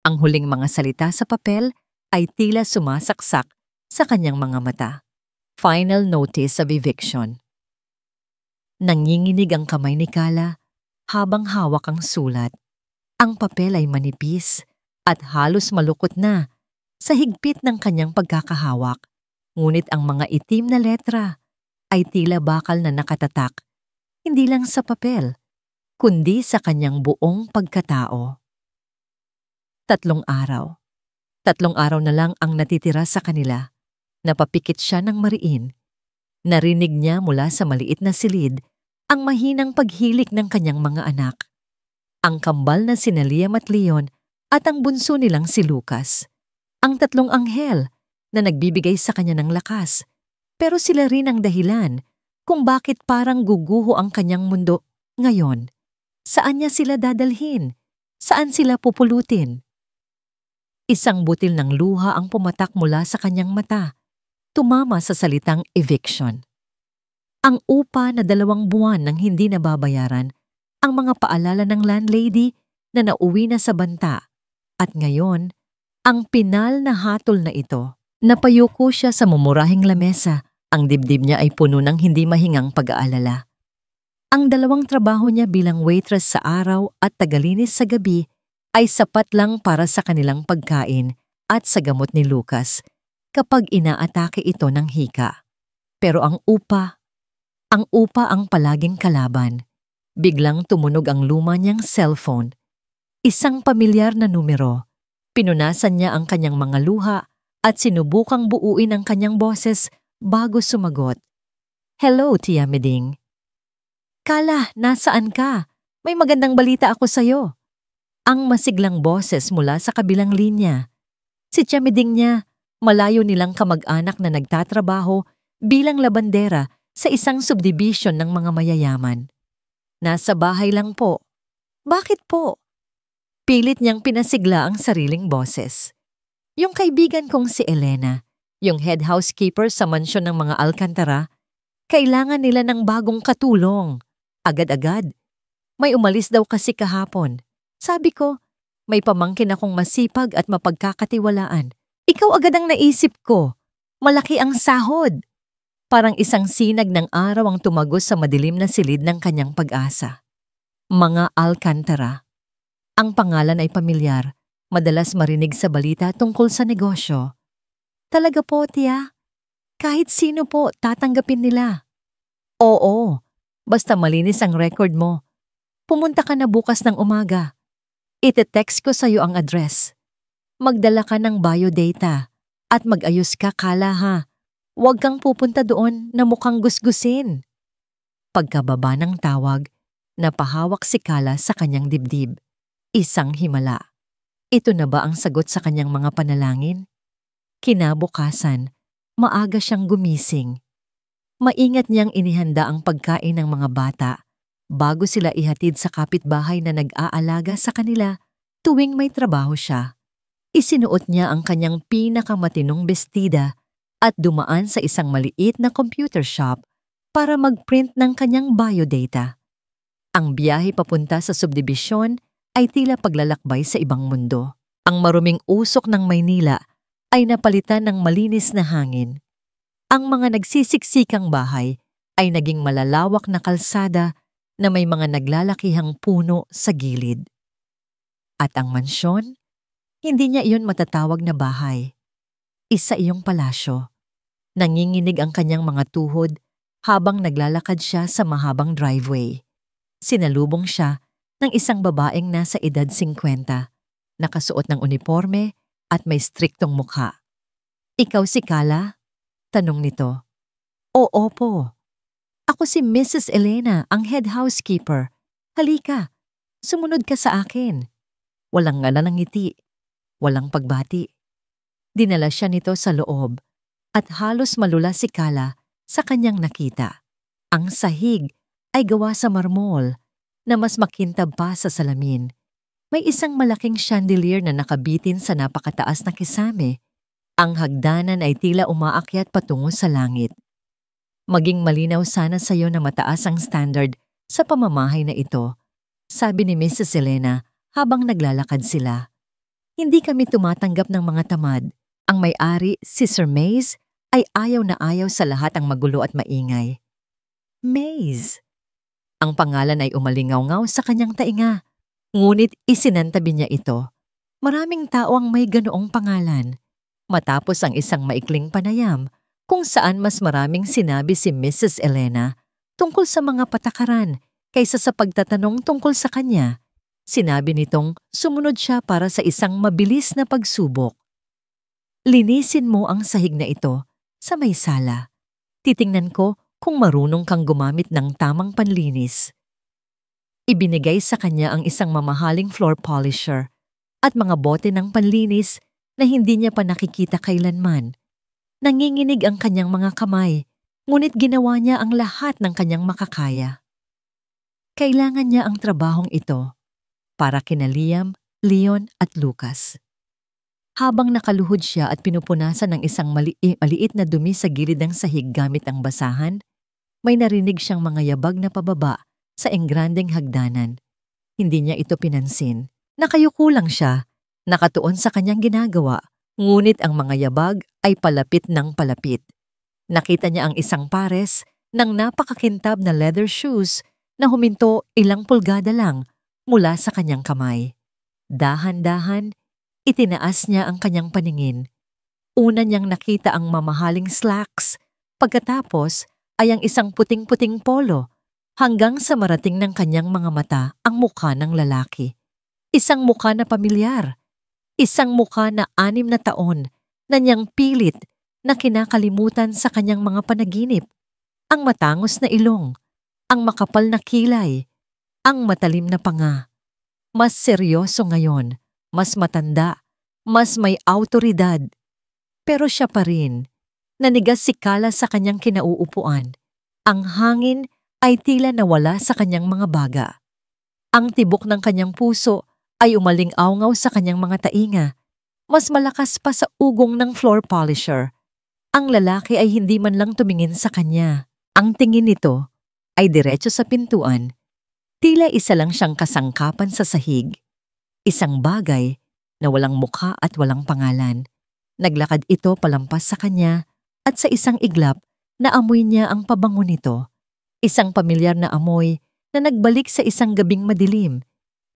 Ang huling mga salita sa papel ay tila sumasaksak sa kanyang mga mata. Final notice of eviction. Nanginginig ang kamay ni Kala habang hawak ang sulat. Ang papel ay manipis at halos malukot na sa higpit ng kanyang pagkakahawak. Ngunit ang mga itim na letra ay tila bakal na nakatatak, hindi lang sa papel, kundi sa kanyang buong pagkatao. 3 araw. 3 araw na lang ang natitira sa kanila. Napapikit siya ng mariin. Narinig niya mula sa maliit na silid ang mahinang paghilik ng kanyang mga anak. Ang kambal na sina Liam at Leon at ang bunso nilang si Lucas. Ang 3 anghel na nagbibigay sa kanya ng lakas. Pero sila rin ang dahilan kung bakit parang guguho ang kanyang mundo ngayon. Saan niya sila dadalhin? Saan sila pupulutin? Isang butil ng luha ang pumatak mula sa kanyang mata. Tumama sa salitang eviction. Ang upa na 2 buwan nang hindi nababayaran, ang mga paalala ng landlady na nauwi na sa banta. At ngayon, ang pinal na hatol na ito. Napayuko siya sa mumurahing lamesa. Ang dibdib niya ay puno ng hindi mahingang pag-aalala. Ang 2 trabaho niya bilang waitress sa araw at tagalinis sa gabi ay sapat lang para sa kanilang pagkain at sa gamot ni Lucas kapag inaatake ito ng hika. Pero ang upa ang palaging kalaban. Biglang tumunog ang luma niyang cellphone. Isang pamilyar na numero. Pinunasan niya ang kanyang mga luha at sinubukang buuin ang kanyang boses bago sumagot. Hello, Tia Meding. Kala, nasaan ka? May magandang balita ako sa'yo. Ang masiglang boses mula sa kabilang linya. Si Tia Meding niya, malayo nilang kamag-anak na nagtatrabaho bilang labandera sa isang subdivision ng mga mayayaman. Nasa bahay lang po. Bakit po? Pilit niyang pinasigla ang sariling boses. Yung kaibigan kong si Elena, yung head housekeeper sa mansyon ng mga Alcantara, kailangan nila ng bagong katulong. Agad-agad. May umalis daw kasi kahapon. Sabi ko, may pamangkin akong masipag at mapagkakatiwalaan. Ikaw agad ang naisip ko. Malaki ang sahod. Parang isang sinag ng araw ang tumagos sa madilim na silid ng kanyang pag-asa. Mga Alcantara. Ang pangalan ay pamilyar. Madalas marinig sa balita tungkol sa negosyo. Talaga po, Tia? Kahit sino po, tatanggapin nila. Oo, basta malinis ang record mo. Pumunta ka na bukas ng umaga. Ite-text ko sa'yo ang address. Magdala ka ng biodata at mag-ayos ka, Kala, ha? Huwag kang pupunta doon na mukhang gusgusin. Pagkababa ng tawag, napahawak si Kala sa kanyang dibdib. Isang himala. Ito na ba ang sagot sa kanyang mga panalangin? Kinabukasan, maaga siyang gumising. Maingat niyang inihanda ang pagkain ng mga bata bago sila ihatid sa kapitbahay na nag-aalaga sa kanila tuwing may trabaho siya. Isinuot niya ang kanyang pinakamatinong bestida at dumaan sa isang maliit na computer shop para mag-print ng kanyang biodata. Ang biyahe papunta sa subdibisyon ay tila paglalakbay sa ibang mundo. Ang maruming usok ng Maynila ay napalitan ng malinis na hangin. Ang mga nagsisiksikang bahay ay naging malalawak na kalsada na may mga naglalakihang puno sa gilid. At ang mansyon, hindi niya iyon matatawag na bahay. Isa iyong palasyo. Nanginginig ang kanyang mga tuhod habang naglalakad siya sa mahabang driveway. Sinalubong siya ng isang babaeng nasa edad 50, nakasuot ng uniforme at may striktong mukha. Ikaw si Kala? Tanong nito. Oo po. Ako si Mrs. Elena, ang head housekeeper. Halika, sumunod ka sa akin. Walang ngala ng ngiti, walang pagbati. Dinala siya nito sa loob at halos malula si Kala sa kanyang nakita. Ang sahig ay gawa sa marmol na mas makintab pa sa salamin. May isang malaking chandelier na nakabitin sa napakataas na kisame. Ang hagdanan ay tila umaakyat patungo sa langit. Maging malinaw sana sa iyo na mataas ang standard sa pamamahay na ito, sabi ni Mrs. Elena habang naglalakad sila. Hindi kami tumatanggap ng mga tamad. Ang may-ari, si Sir Maze, ay ayaw na ayaw sa lahat ang magulo at maingay. Maze. Ang pangalan ay umalingaw-ngaw sa kanyang tainga. Ngunit isinantabi niya ito. Maraming tao ang may ganoong pangalan. Matapos ang isang maikling panayam, kung saan mas maraming sinabi si Mrs. Elena tungkol sa mga patakaran kaysa sa pagtatanong tungkol sa kanya, sinabi nitong sumunod siya para sa isang mabilis na pagsubok. Linisin mo ang sahig na ito sa may sala. Titingnan ko kung marunong kang gumamit ng tamang panlinis. Ibinigay sa kanya ang isang mamahaling floor polisher at mga bote ng panlinis na hindi niya pa nakikita kailanman. Nanginginig ang kanyang mga kamay, ngunit ginawa niya ang lahat ng kanyang makakaya. Kailangan niya ang trabahong ito para kina Liam, Leon at Lucas. Habang nakaluhod siya at pinupunasan ng isang maliit na dumi sa gilid ng sahig gamit ang basahan, may narinig siyang mga yabag na pababa sa engrandeng hagdanan. Hindi niya ito pinansin. Nakayuko lang siya, nakatuon sa kanyang ginagawa, ngunit ang mga yabag ay palapit ng palapit. Nakita niya ang isang pares ng napakakintab na leather shoes na huminto ilang pulgada lang mula sa kanyang kamay. Dahan-dahan, itinaas niya ang kanyang paningin. Una niyang nakita ang mamahaling slacks, pagkatapos ay ang isang puting-puting polo, hanggang sa marating ng kanyang mga mata ang mukha ng lalaki. Isang mukha na pamilyar, isang mukha na 6 na taon na niyang pilit na kinakalimutan sa kanyang mga panaginip. Ang matangos na ilong, ang makapal na kilay, ang matalim na panga. Mas seryoso ngayon, mas matanda, mas may awtoridad. Pero siya pa rin, nanigas si Kala sa kanyang kinauupuan. Ang hangin ay tila nawala sa kanyang mga baga. Ang tibok ng kanyang puso ay umaling-awngaw sa kanyang mga tainga. Mas malakas pa sa ugong ng floor polisher. Ang lalaki ay hindi man lang tumingin sa kanya. Ang tingin nito ay diretso sa pintuan. Tila isa lang siyang kasangkapan sa sahig. Isang bagay na walang mukha at walang pangalan. Naglakad ito palampas sa kanya at sa isang iglap naamoy niya ang pabango nito. Isang pamilyar na amoy na nagbalik sa isang gabing madilim.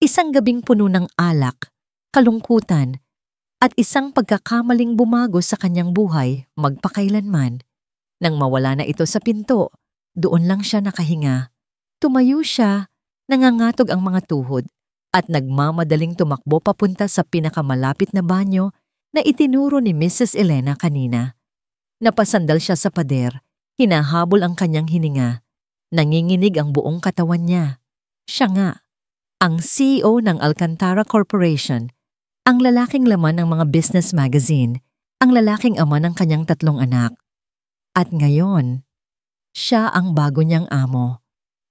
Isang gabing puno ng alak, kalungkutan, at isang pagkakamaling bumago sa kanyang buhay magpakailanman. Nang mawala na ito sa pinto, doon lang siya nakahinga. Tumayo siya, nangangatog ang mga tuhod, at nagmamadaling tumakbo papunta sa pinakamalapit na banyo na itinuro ni Mrs. Elena kanina. Napasandal siya sa pader, hinahabol ang kanyang hininga. Nanginginig ang buong katawan niya. Siya nga, ang CEO ng Alcantara Corporation, ang lalaking laman ng mga business magazine, ang lalaking ama ng kanyang 3 anak. At ngayon, siya ang bago niyang amo.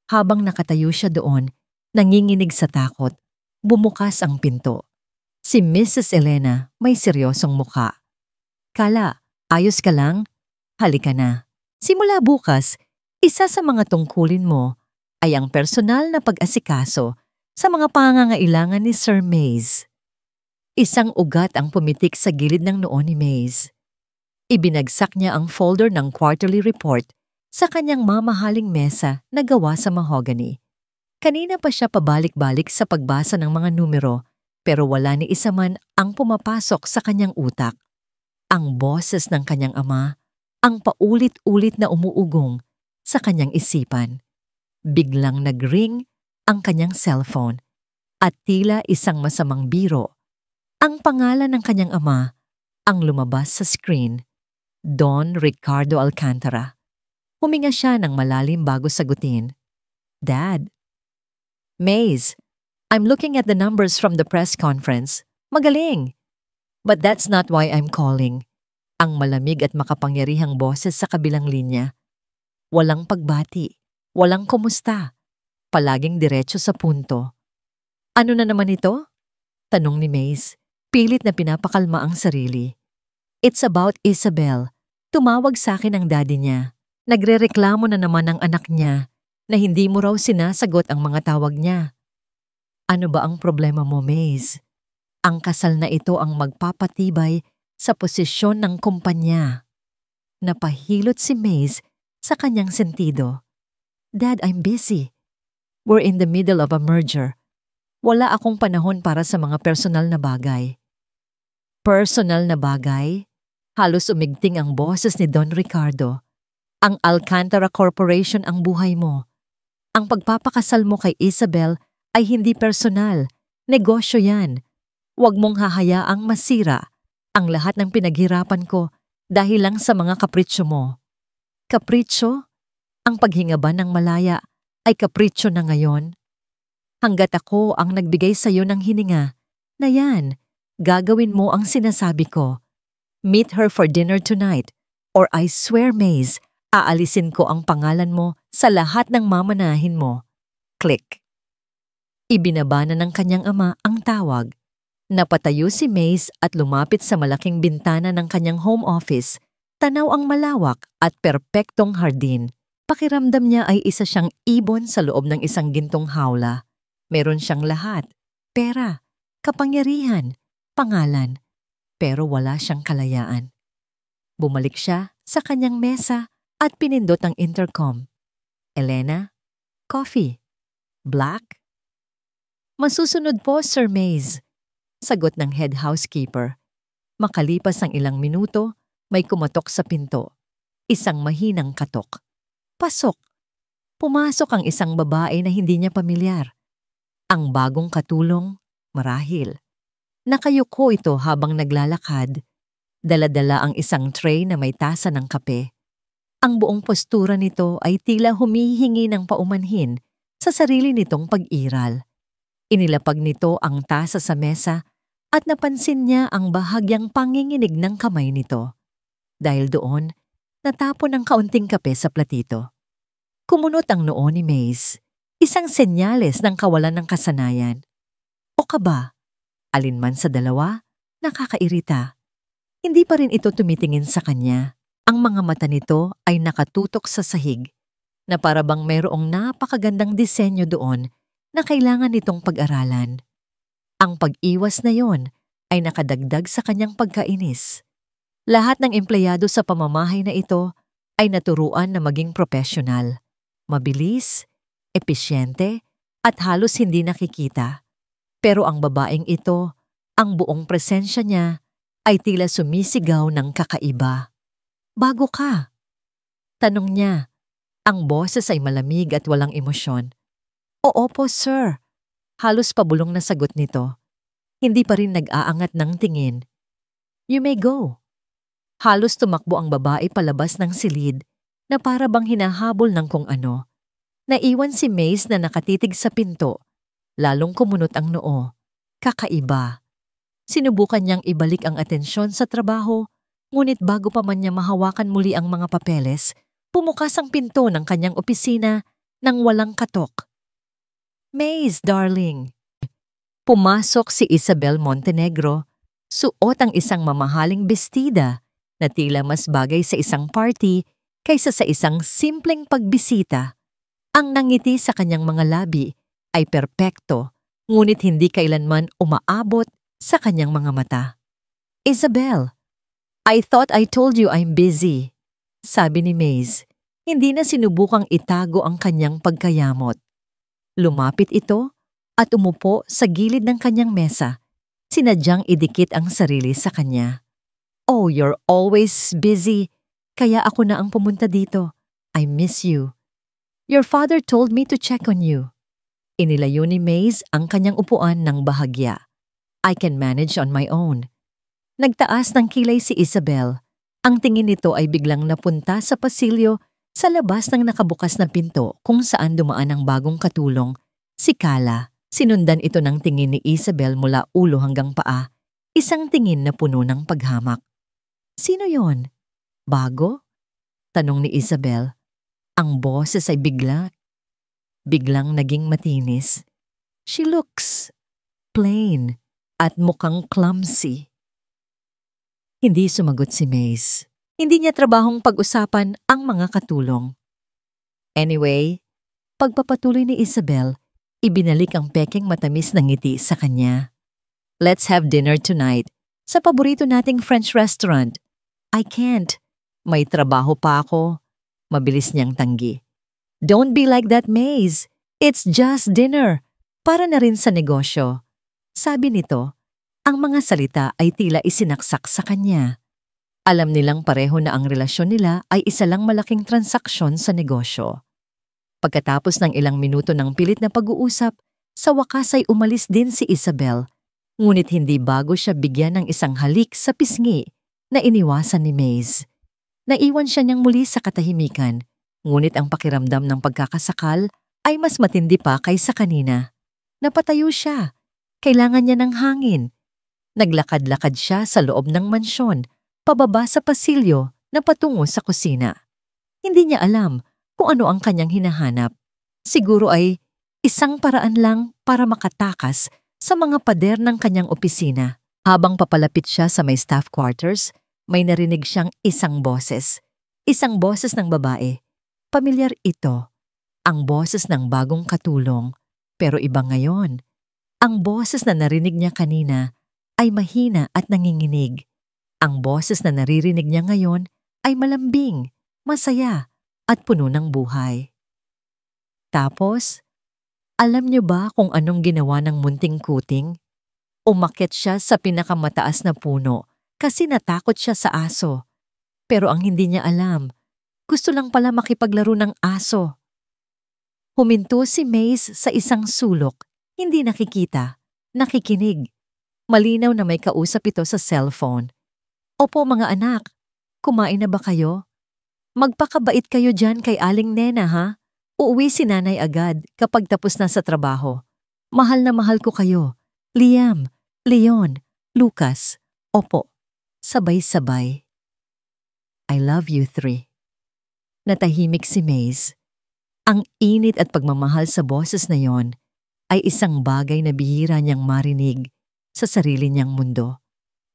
Habang nakatayo siya doon, nanginginig sa takot, bumukas ang pinto. Si Mrs. Elena may seryosong mukha. Kala, ayos ka lang? Halika na. Simula bukas, isa sa mga tungkulin mo ay ang personal na pag-asikaso sa mga pangangailangan ni Sir Maze. Isang ugat ang pumitik sa gilid ng noo ni Maze. Ibinagsak niya ang folder ng quarterly report sa kanyang mamahaling mesa na gawa sa mahogany. Kanina pa siya pabalik-balik sa pagbasa ng mga numero, pero wala ni isa man ang pumapasok sa kanyang utak. Ang boses ng kanyang ama, ang paulit-ulit na umuugong sa kanyang isipan. Biglang nag-ring ang kanyang cellphone at tila isang masamang biro. Ang pangalan ng kanyang ama ang lumabas sa screen, Don Ricardo Alcantara. Huminga siya ng malalim bago sagutin. Dad. Maze, I'm looking at the numbers from the press conference. Magaling. But that's not why I'm calling. Ang malamig at makapangyarihang boses sa kabilang linya. Walang pagbati, walang kumusta. Palaging diretso sa punto. Ano na naman ito? Tanong ni Maze, pilit na pinapakalma ang sarili. It's about Isabel. Tumawag sa akin ang daddy niya. Nagrereklamo na naman ang anak niya na hindi mo raw sinasagot ang mga tawag niya. Ano ba ang problema mo, Maze? Ang kasal na ito ang magpapatibay sa posisyon ng kumpanya. Napahilot si Maze sa kanyang sentido. Dad, I'm busy. We're in the middle of a merger. Wala akong panahon para sa mga personal na bagay. Personal na bagay? Halos umigting ang boses ni Don Ricardo. Ang Alcantara Corporation ang buhay mo. Ang pagpapakasal mo kay Isabel ay hindi personal. Negosyo yan. Huwag mong hahayaang masira ang lahat ng pinaghirapan ko dahil lang sa mga kapritsyo mo. Kapritsyo? Ang paghinga ba ng malaya ay kapritsyo na ngayon? Hanggat ako ang nagbigay sa iyo ng hininga, na yan, gagawin mo ang sinasabi ko. Meet her for dinner tonight, or I swear, Maze, aalisin ko ang pangalan mo sa lahat ng mamanahin mo. Click. Ibinaba na ng kanyang ama ang tawag. Napatayo si Maze at lumapit sa malaking bintana ng kanyang home office. Tanaw ang malawak at perpektong hardin. Pakiramdam niya ay isa siyang ibon sa loob ng isang gintong hawla. Meron siyang lahat. Pera, kapangyarihan, pangalan. Pero wala siyang kalayaan. Bumalik siya sa kanyang mesa at pinindot ang intercom. Elena? Coffee? Black? Masusunod po, Sir Maze. Sagot ng head housekeeper. Makalipas ang ilang minuto, may kumatok sa pinto. Isang mahinang katok. Pasok. Pumasok ang isang babae na hindi niya pamilyar. Ang bagong katulong, marahil. Nakayuko ito habang naglalakad. Dala-dala ang isang tray na may tasa ng kape. Ang buong postura nito ay tila humihingi ng paumanhin sa sarili nitong pag-iral. Inilapag nito ang tasa sa mesa at napansin niya ang bahagyang panginginig ng kamay nito. Dahil doon, natapon ang kaunting kape sa platito. Kumunot ang noo ni Maze, isang senyales ng kawalan ng kasanayan. O kaba, alinman sa dalawa, nakakairita. Hindi pa rin ito tumitingin sa kanya. Ang mga mata nito ay nakatutok sa sahig, na parabang mayroong napakagandang disenyo doon na kailangan nitong pag-aralan. Ang pag-iwas na yon ay nakadagdag sa kanyang pagkainis. Lahat ng empleyado sa pamamahay na ito ay naturuan na maging profesional, mabilis, episyente, at halos hindi nakikita. Pero ang babaeng ito, ang buong presensya niya ay tila sumisigaw ng kakaiba. Bago ka? Tanong niya. Ang boses ay malamig at walang emosyon. Oo po, sir. Halos pabulong na sagot nito. Hindi pa rin nag-aangat ng tingin. You may go. Halos tumakbo ang babae palabas ng silid na para bang hinahabol ng kung ano. Naiwan si Maze na nakatitig sa pinto. Lalong kumunot ang noo. Kakaiba. Sinubukan niyang ibalik ang atensyon sa trabaho, ngunit bago pa man niya mahawakan muli ang mga papeles, pumukas ang pinto ng kanyang opisina nang walang katok. Maze, darling. Pumasok si Isabel Montenegro, suot ang isang mamahaling bestida na tila mas bagay sa isang party kaysa sa isang simpleng pagbisita. Ang nangiti sa kanyang mga labi ay perpekto, ngunit hindi kailanman umaabot sa kanyang mga mata. Isabel, I thought I told you I'm busy, sabi ni Maze. Hindi na sinubukang itago ang kanyang pagkayamot. Lumapit ito at umupo sa gilid ng kanyang mesa. Sinadyang idikit ang sarili sa kanya. Oh, you're always busy. Kaya ako na ang pumunta dito. I miss you. Your father told me to check on you. Inilayo ni Maze ang kanyang upuan ng bahagya. I can manage on my own. Nagtaas ng kilay si Isabel. Ang tingin nito ay biglang napunta sa pasilyo sa labas ng nakabukas na pinto kung saan dumaan ang bagong katulong, si Kala. Sinundan ito ng tingin ni Isabel mula ulo hanggang paa, isang tingin na puno ng paghamak. Sino yon? Bago? Tanong ni Isabel. Ang boses ay biglang naging matinis. She looks plain at mukhang clumsy. Hindi sumagot si Maze. Hindi niya trabahong pag-usapan ang mga katulong. Anyway, pagpapatuloy ni Isabel, ibinalik ang pekeng matamis na ngiti sa kanya. Let's have dinner tonight sa paborito nating French restaurant. I can't. May trabaho pa ako. Mabilis niyang tanggi. Don't be like that, Maze. It's just dinner. Para na rin sa negosyo. Sabi nito, ang mga salita ay tila isinaksak sa kanya. Alam nilang pareho na ang relasyon nila ay isa lang malaking transaksyon sa negosyo. Pagkatapos ng ilang minuto ng pilit na pag-uusap, sa wakas ay umalis din si Isabel. Ngunit hindi bago siya bigyan ng isang halik sa pisngi na iniwasan ni Maze. Naiwan siya niyang muli sa katahimikan, ngunit ang pakiramdam ng pagkakasakal ay mas matindi pa kaysa kanina. Napatayo siya. Kailangan niya ng hangin. Naglakad-lakad siya sa loob ng mansyon, pababa sa pasilyo na patungo sa kusina. Hindi niya alam kung ano ang kanyang hinahanap. Siguro ay isang paraan lang para makatakas sa mga pader ng kanyang opisina. Habang papalapit siya sa may staff quarters, may narinig siyang isang boses. Isang boses ng babae. Pamilyar ito. Ang boses ng bagong katulong. Pero iba ngayon. Ang boses na narinig niya kanina ay mahina at nanginginig. Ang boses na naririnig niya ngayon ay malambing, masaya, at puno ng buhay. Tapos, alam niyo ba kung anong ginawa ng munting kuting? Umakyat siya sa pinakamataas na puno kasi natakot siya sa aso. Pero ang hindi niya alam, gusto lang pala makipaglaro ng aso. Huminto si Maze sa isang sulok, hindi nakikita, nakikinig. Malinaw na may kausap ito sa cellphone. Opo mga anak, kumain na ba kayo? Magpakabait kayo dyan kay Aling Nena ha? Uuwi si nanay agad kapag tapos na sa trabaho. Mahal na mahal ko kayo. Liam, Leon, Lucas. Opo, sabay-sabay. I love you three. Natahimik si Maze. Ang init at pagmamahal sa boses na yon ay isang bagay na bihira niyang marinig sa sarili niyang mundo.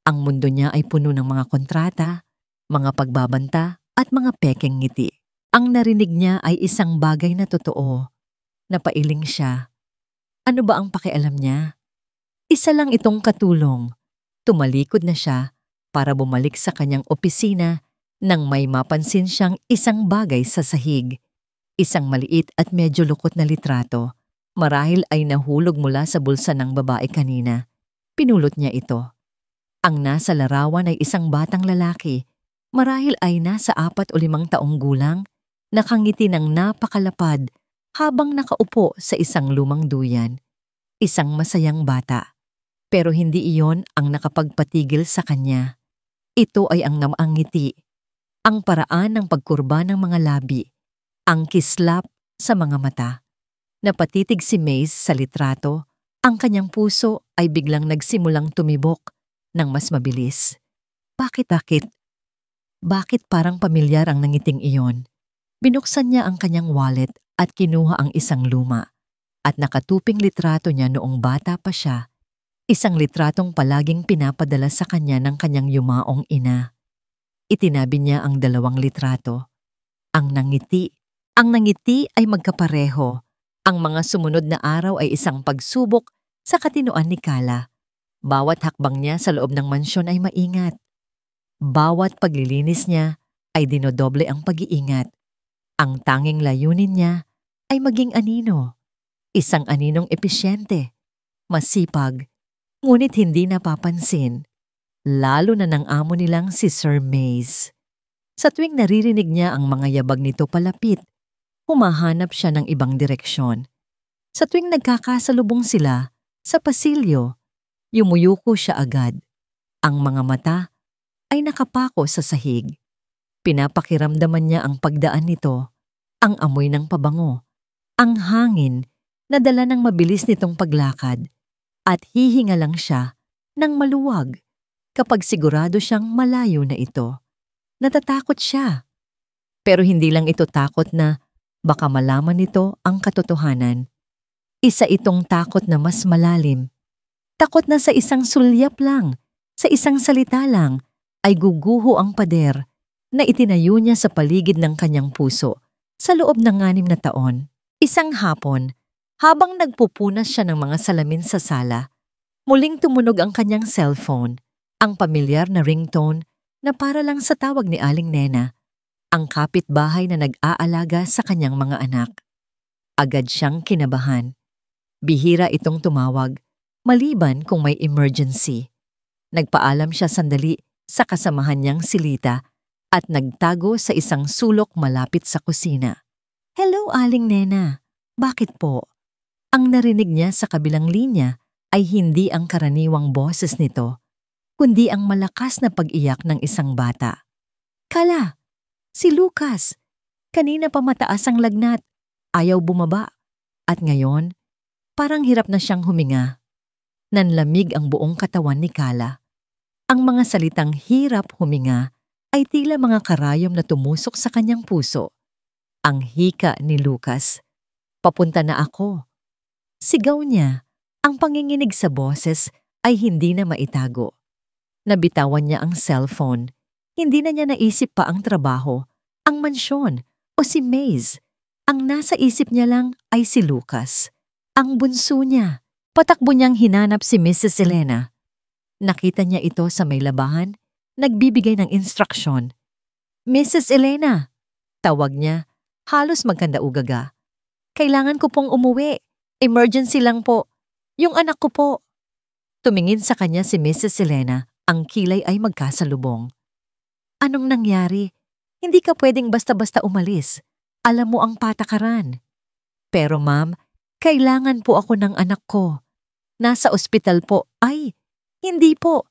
Ang mundo niya ay puno ng mga kontrata, mga pagbabanta at mga pekeng ngiti. Ang narinig niya ay isang bagay na totoo. Napailing siya. Ano ba ang pakialam niya? Isa lang itong katulong. Tumalikod na siya para bumalik sa kanyang opisina nang may mapansin siyang isang bagay sa sahig. Isang maliit at medyo lukot na litrato. Marahil ay nahulog mula sa bulsa ng babae kanina. Pinulot niya ito. Ang nasa larawan ay isang batang lalaki. Marahil ay nasa 4 o 5 taong gulang, nakangiti ng napakalapad habang nakaupo sa isang lumang duyan. Isang masayang bata. Pero hindi iyon ang nakapagpatigil sa kanya. Ito ay ang namaang ngiti, ang paraan ng pagkurba ng mga labi, ang kislap sa mga mata. Napatitig si Maze sa litrato, ang kanyang puso ay biglang nagsimulang tumibok ng mas mabilis. Bakit? Bakit parang pamilyar ang nangiting iyon? Binuksan niya ang kanyang wallet at kinuha ang isang luma. At nakatuping litrato niya noong bata pa siya, isang litratong palaging pinapadala sa kanya ng kanyang yumaong ina. Itinabi niya ang 2 litrato. Ang nangiti ay magkapareho. Ang mga sumunod na araw ay isang pagsubok sa katinoan ni Kala. Bawat hakbang niya sa loob ng mansyon ay maingat. Bawat paglilinis niya ay dinodoble ang pag-iingat. Ang tanging layunin niya ay maging anino. Isang aninong episyente, masipag, ngunit hindi napapansin. Lalo na ng amo nilang si Sir Maze. Sa tuwing naririnig niya ang mga yabag nito palapit, humahanap siya ng ibang direksyon. Sa tuwing nagkakasalubong sila sa pasilyo, yumuyuko siya agad. Ang mga mata ay nakapako sa sahig. Pinapakiramdaman niya ang pagdaan nito, ang amoy ng pabango, ang hangin na dala ng mabilis nitong paglakad, at hihinga lang siya ng maluwag kapag sigurado siyang malayo na ito. Natatakot siya. Pero hindi lang ito takot na baka malaman nito ang katotohanan. Isa itong takot na mas malalim. Takot na sa isang sulyap lang, sa isang salita lang, ay guguho ang pader na itinayo niya sa paligid ng kanyang puso sa loob ng 6 na taon. Isang hapon, habang nagpupunas siya ng mga salamin sa sala, Muling tumunog ang kanyang cellphone, ang pamilyar na ringtone na para lang sa tawag ni Aling Nena, ang kapitbahay na nag-aalaga sa kanyang mga anak. Agad siyang kinabahan. Bihira itong tumawag, maliban kung may emergency. Nagpaalam siya sandali sa kasamahan niyang si Lita at nagtago sa isang sulok malapit sa kusina. "Hello, Aling Nena. Bakit po?" Ang narinig niya sa kabilang linya ay hindi ang karaniwang boses nito, kundi ang malakas na pag-iyak ng isang bata. "Kala, si Lucas. Kanina pa mataas ang lagnat. Ayaw bumaba. At ngayon, parang hirap na siyang huminga." Nanlamig ang buong katawan ni Kala. Ang mga salitang hirap huminga ay tila mga karayom na tumusok sa kanyang puso. Ang hika ni Lucas. "Papunta na ako." Sigaw niya. Ang panginginig sa boses ay hindi na maitago. Nabitawan niya ang cellphone. Hindi na niya naisip pa ang trabaho, ang mansyon, o si Maze. Ang nasa isip niya lang ay si Lucas, ang bunso niya. Patakbo niyang hinanap si Mrs. Elena. Nakita niya ito sa may labahan, nagbibigay ng instruksyon. "Mrs. Elena," tawag niya, halos magkandaugaga. "Kailangan ko pong umuwi. Emergency lang po. Yung anak ko po." Tumingin sa kanya si Mrs. Elena, ang kilay ay magkasalubong. "Anong nangyari? Hindi ka pwedeng basta-basta umalis. Alam mo ang patakaran." "Pero ma'am, kailangan po ako ng anak ko. Nasa ospital po." "Ay, hindi po.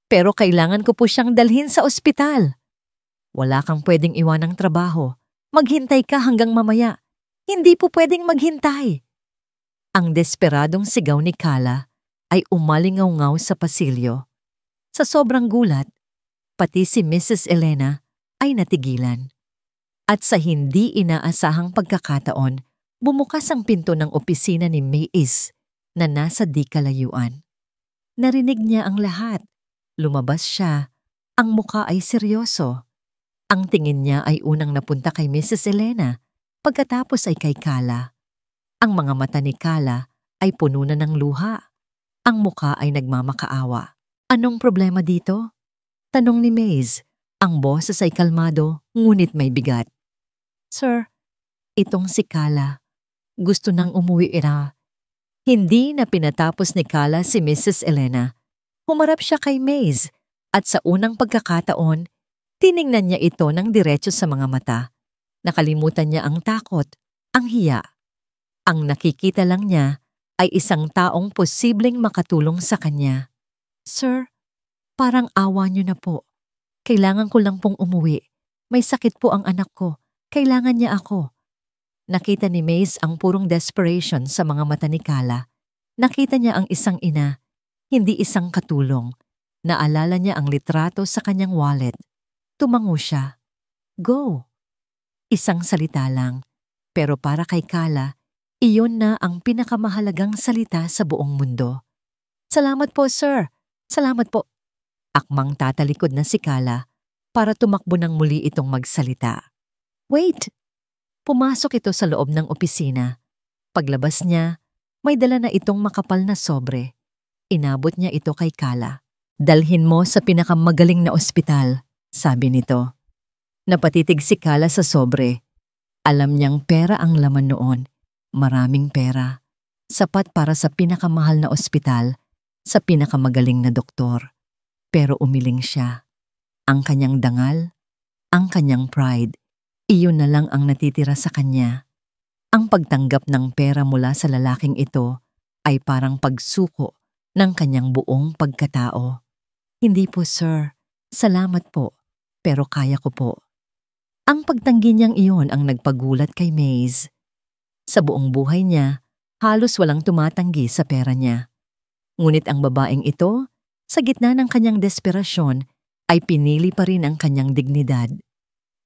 Pero kailangan ko po siyang dalhin sa ospital." "Wala kang pwedeng iwanang trabaho. Maghintay ka hanggang mamaya. Hindi po pwedeng maghintay." Ang desperadong sigaw ni Kala ay umalingaw-ngaw sa pasilyo. Sa sobrang gulat, pati si Mrs. Elena ay natigilan. At sa hindi inaasahang pagkakataon, bumukas ang pinto ng opisina ni Maze na nasa di kalayuan. Narinig niya ang lahat. Lumabas siya. Ang muka ay seryoso. Ang tingin niya ay unang napunta kay Mrs. Elena, pagkatapos ay kay Kala. Ang mga mata ni Kala ay puno na ng luha. Ang muka ay nagmamakaawa. "Anong problema dito?" tanong ni Maze. Ang boses ay kalmado, ngunit may bigat. "Sir, itong si Kala. Gusto nang umuwi ira." Hindi na pinatapos ni Kala si Mrs. Elena. Humarap siya kay Maze at sa unang pagkakataon, tiningnan niya ito ng diretso sa mga mata. Nakalimutan niya ang takot, ang hiya. Ang nakikita lang niya ay isang taong posibleng makatulong sa kanya. "Sir, parang awa niyo na po. Kailangan ko lang pong umuwi. May sakit po ang anak ko. Kailangan niya ako." Nakita ni Maze ang purong desperation sa mga mata ni Kala. Nakita niya ang isang ina, hindi isang katulong. Naalala niya ang litrato sa kanyang wallet. Tumango siya. "Go." Isang salita lang, pero para kay Kala, iyon na ang pinakamahalagang salita sa buong mundo. "Salamat po, sir. Salamat po." Akmang tatalikod na si Kala para tumakbo ng muli itong magsalita. "Wait!" Pumasok ito sa loob ng opisina. Paglabas niya, may dala na itong makapal na sobre. Inabot niya ito kay Kala. "Dalhin mo sa pinakamagaling na ospital," sabi nito. Napatitig si Kala sa sobre. Alam niyang pera ang laman noon. Maraming pera. Sapat para sa pinakamahal na ospital, sa pinakamagaling na doktor. Pero umiling siya. Ang kanyang dangal, ang kanyang pride, iyon na lang ang natitira sa kanya. Ang pagtanggap ng pera mula sa lalaking ito ay parang pagsuko ng kanyang buong pagkatao. "Hindi po, sir. Salamat po. Pero kaya ko po." Ang pagtanggi niyang iyon ang nagpagulat kay Maze. Sa buong buhay niya, halos walang tumatanggi sa pera niya. Ngunit ang babaeng ito, sa gitna ng kanyang desperasyon, ay pinili pa rin ang kanyang dignidad.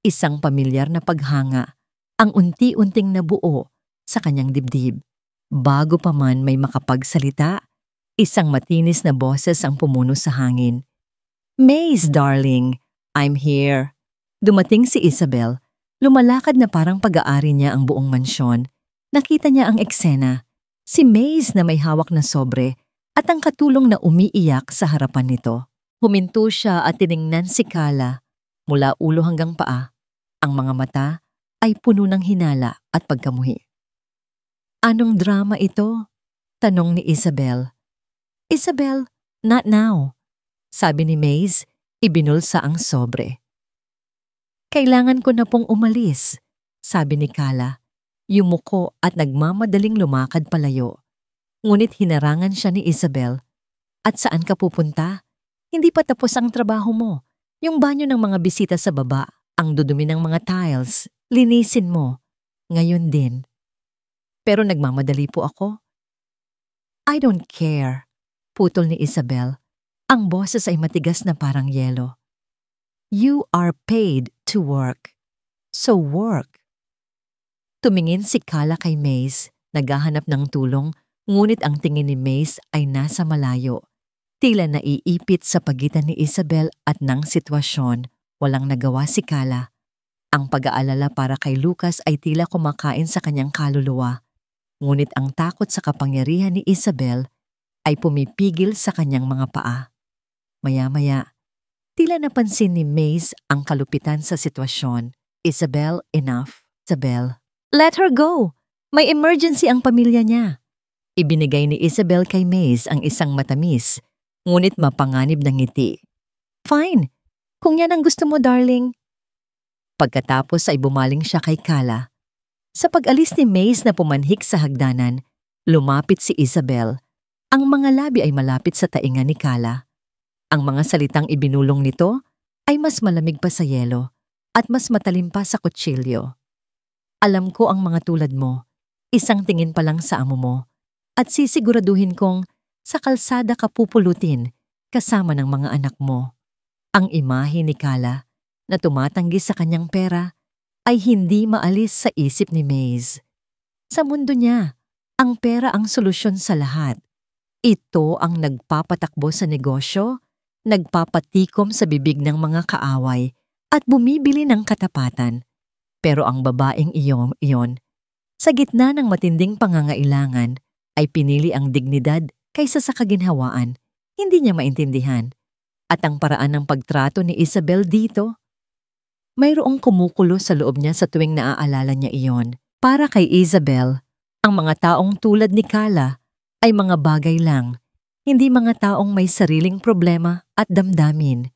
Isang pamilyar na paghanga ang unti-unting nabuo sa kanyang dibdib. Bago pa man may makapagsalita, isang matinis na boses ang pumuno sa hangin. "Maze, darling, I'm here." Dumating si Isabel, lumalakad na parang pag-aari niya ang buong mansyon. Nakita niya ang eksena, si Maze na may hawak na sobre at ang katulong na umiiyak sa harapan nito. Huminto siya at tiningnan si Kala mula ulo hanggang paa. Ang mga mata ay puno ng hinala at pagkamuhi. Anong drama ito? Tanong ni Isabel. Isabel, not now. Sabi ni Maze, ibinulsa ang sobre. Kailangan ko na pong umalis, sabi ni Kala. Yumuko at nagmamadaling lumakad palayo. Ngunit hinarangan siya ni Isabel. At saan ka pupunta? Hindi pa tapos ang trabaho mo. Yung banyo ng mga bisita sa baba, ang dudumi ng mga tiles, linisin mo. Ngayon din. Pero nagmamadali po ako. I don't care, putol ni Isabel. Ang boses ay matigas na parang yelo. You are paid to work. So work. Tumingin si Kala kay Maze, naghahanap ng tulong, ngunit ang tingin ni Maze ay nasa malayo. Tila naiipit sa pagitan ni Isabel at ng sitwasyon. Walang nagawa si Kala. Ang pag-aalala para kay Lucas ay tila kumakain sa kanyang kaluluwa. Ngunit ang takot sa kapangyarihan ni Isabel ay pumipigil sa kanyang mga paa. Maya-maya, tila napansin ni Maze ang kalupitan sa sitwasyon. Isabel, enough. Isabel. Let her go! May emergency ang pamilya niya. Ibinigay ni Isabel kay Maze ang isang matamis, ngunit mapanganib na ngiti. Fine. Kung yan ang gusto mo, darling. Pagkatapos ay bumaling siya kay Kala. Sa pag-alis ni Maze na pumanhik sa hagdanan, lumapit si Isabel. Ang mga labi ay malapit sa tainga ni Kala. Ang mga salitang ibinulong nito ay mas malamig pa sa yelo at mas matalim pa sa kutsilyo. Alam ko ang mga tulad mo, isang tingin pa lang sa amo mo, at sisiguraduhin kong sa kalsada ka pupulutin kasama ng mga anak mo. Ang imahe ni Kala na tumatanggi sa kanyang pera ay hindi maalis sa isip ni Maze. Sa mundo niya, ang pera ang solusyon sa lahat. Ito ang nagpapatakbo sa negosyo, nagpapatikom sa bibig ng mga kaaway at bumibili ng katapatan. Pero ang babaeng iyon, sa gitna ng matinding pangangailangan, ay pinili ang dignidad kaysa sa kaginhawaan. Hindi niya maintindihan. At ang paraan ng pagtrato ni Isabel dito, mayroong kumukulo sa loob niya sa tuwing naaalala niya iyon. Para kay Isabel, ang mga taong tulad ni Kala ay mga bagay lang, hindi mga taong may sariling problema at damdamin.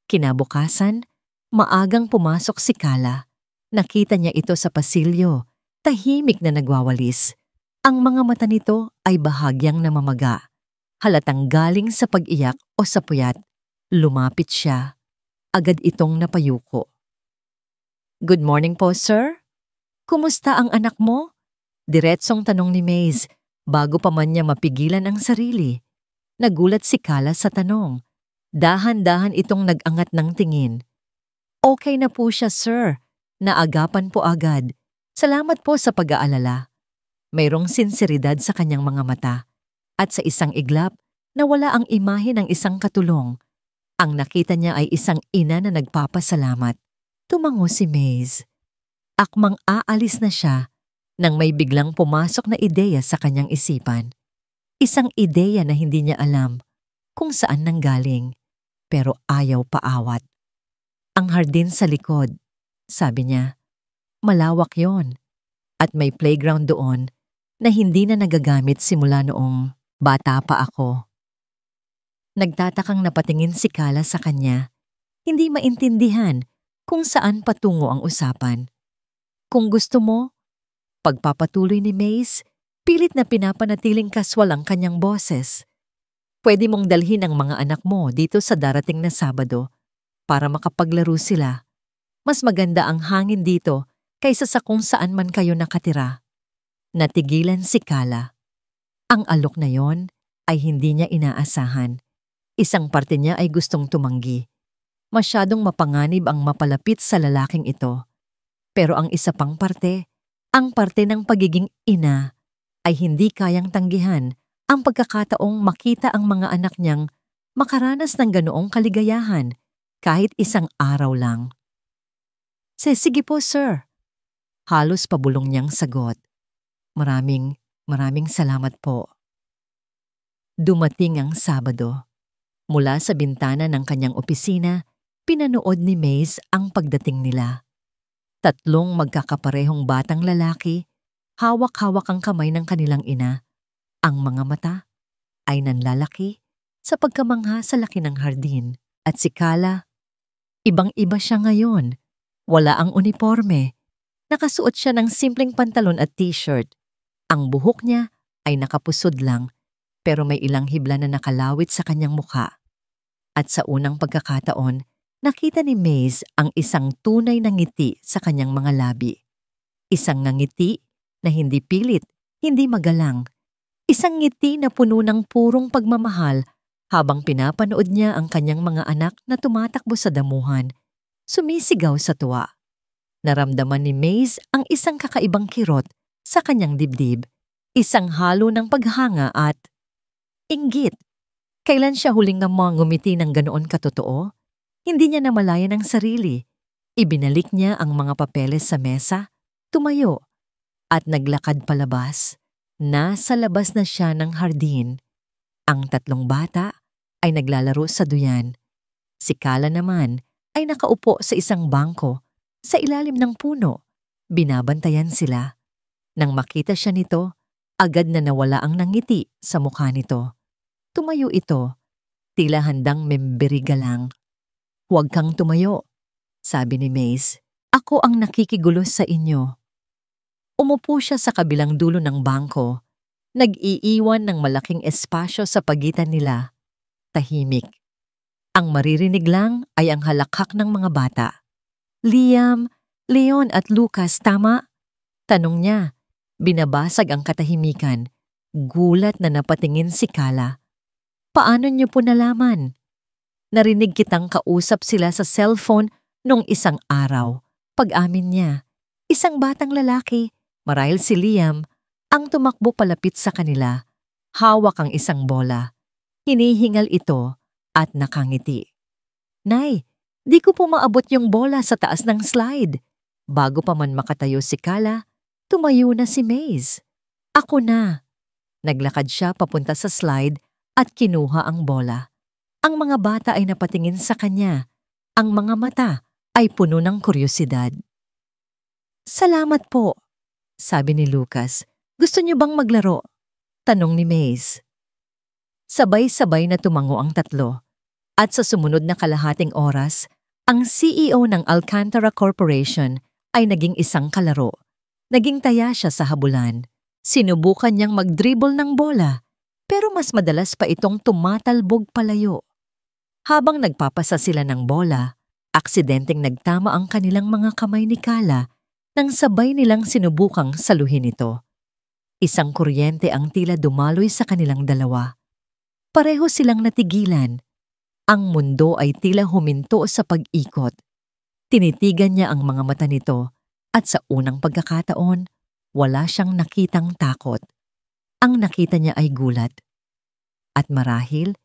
Kinabukasan, maagang pumasok si Kala. Nakita niya ito sa pasilyo, tahimik na nagwawalis. Ang mga mata nito ay bahagyang namamaga. Halatang galing sa pag-iyak o sa puyat. Lumapit siya. Agad itong napayuko. Good morning po, sir. Kumusta ang anak mo? Diretsong tanong ni Maze, bago pa man niya mapigilan ang sarili. Nagulat si Kala sa tanong. Dahan-dahan itong nag-angat ng tingin. Okay na po siya, sir. Naagapan po agad. Salamat po sa pag-aalala. Mayroong sinseridad sa kanyang mga mata. At sa isang iglap, nawala ang imahe ng isang katulong. Ang nakita niya ay isang ina na nagpapasalamat. Tumango si Maze. Akmang aalis na siya nang may biglang pumasok na ideya sa kanyang isipan. Isang ideya na hindi niya alam kung saan nanggaling, pero ayaw paawat. Ang hardin sa likod, sabi niya, malawak yon at may playground doon na hindi na nagagamit simula noong bata pa ako. Nagtatakang napatingin si Kala sa kanya, hindi maintindihan kung saan patungo ang usapan. Kung gusto mo, pagpapatuloy ni Maze, pilit na pinapanatiling kaswal ang kanyang boses. Pwede mong dalhin ang mga anak mo dito sa darating na Sabado para makapaglaro sila. Mas maganda ang hangin dito kaysa sa kung saan man kayo nakatira. Natigilan si Kala. Ang alok na yon ay hindi niya inaasahan. Isang parte niya ay gustong tumanggi. Masyadong mapanganib ang mapalapit sa lalaking ito. Pero ang isa pang parte, ang parte ng pagiging ina, ay hindi kayang tanggihan ang pagkakataong makita ang mga anak niyang makaranas ng ganoong kaligayahan kahit isang araw lang. Sige po, sir. Halos pabulong niyang sagot. Maraming salamat po. Dumating ang Sabado. Mula sa bintana ng kanyang opisina, pinanood ni Maze ang pagdating nila. Tatlong magkakaparehong batang lalaki, hawak-hawak ang kamay ng kanilang ina. Ang mga mata ay nanlalaki sa pagkamangha sa laki ng hardin. At si Kala, ibang-iba siya ngayon. Wala ang uniforme. Nakasuot siya ng simpleng pantalon at t-shirt. Ang buhok niya ay nakapusod lang, pero may ilang hibla na nakalawit sa kanyang mukha. At sa unang pagkakataon, nakita ni Maze ang isang tunay na ngiti sa kanyang mga labi. Isang ngiti na hindi pilit, hindi magalang. Isang ngiti na puno ng purong pagmamahal habang pinapanood niya ang kanyang mga anak na tumatakbo sa damuhan, sumisigaw sa tuwa. Naramdaman ni Maze ang isang kakaibang kirot sa kanyang dibdib, isang halo ng paghanga at inggit. Kailan siya huling ngumiti ng ganoon katotoo? Hindi niya namalayan ang sarili. Ibinalik niya ang mga papeles sa mesa, tumayo, at naglakad palabas. Nasa labas na siya ng hardin. Ang tatlong bata ay naglalaro sa duyan. Si Kala naman ay nakaupo sa isang bangko sa ilalim ng puno. Binabantayan sila. Nang makita siya nito, agad na nawala ang nangiti sa mukha nito. Tumayo ito, tila handang memberiga lang. "Huwag kang tumayo," sabi ni Maze. "Ako ang nakikigulo sa inyo." Umupo siya sa kabilang dulo ng bangko. Nag-iiwan ng malaking espasyo sa pagitan nila. Tahimik. Ang maririnig lang ay ang halakhak ng mga bata. "Liam, Leon at Lucas, tama?" Tanong niya. Binabasag ang katahimikan. Gulat na napatingin si Kala. "Paano niyo po nalaman?" "Narinig kitang kausap sila sa cellphone nung isang araw." Pag-amin niya. Isang batang lalaki, marahil si Liam, ang tumakbo palapit sa kanila. Hawak ang isang bola. Hinihingal ito at nakangiti. "Nay, di ko po maabot yung bola sa taas ng slide." Bago pa man makatayo si Kala, tumayo na si Maze. "Ako na." Naglakad siya papunta sa slide at kinuha ang bola. Ang mga bata ay napatingin sa kanya. Ang mga mata ay puno ng kuryosidad. "Salamat po," sabi ni Lucas. "Gusto niyo bang maglaro?" Tanong ni Maze. Sabay-sabay na tumango ang tatlo. At sa sumunod na kalahating oras, ang CEO ng Alcantara Corporation ay naging isang kalaro. Naging taya siya sa habulan. Sinubukan niyang mag-dribble ng bola, pero mas madalas pa itong tumatalbog palayo. Habang nagpapasa sila ng bola, aksidenteng nagtama ang kanilang mga kamay ni Kala nang sabay nilang sinubukang saluhin ito. Isang kuryente ang tila dumaloy sa kanilang dalawa. Pareho silang natigilan. Ang mundo ay tila huminto sa pag-ikot. Tinitigan niya ang mga mata nito at sa unang pagkakataon, wala siyang nakitang takot. Ang nakita niya ay gulat. At marahil,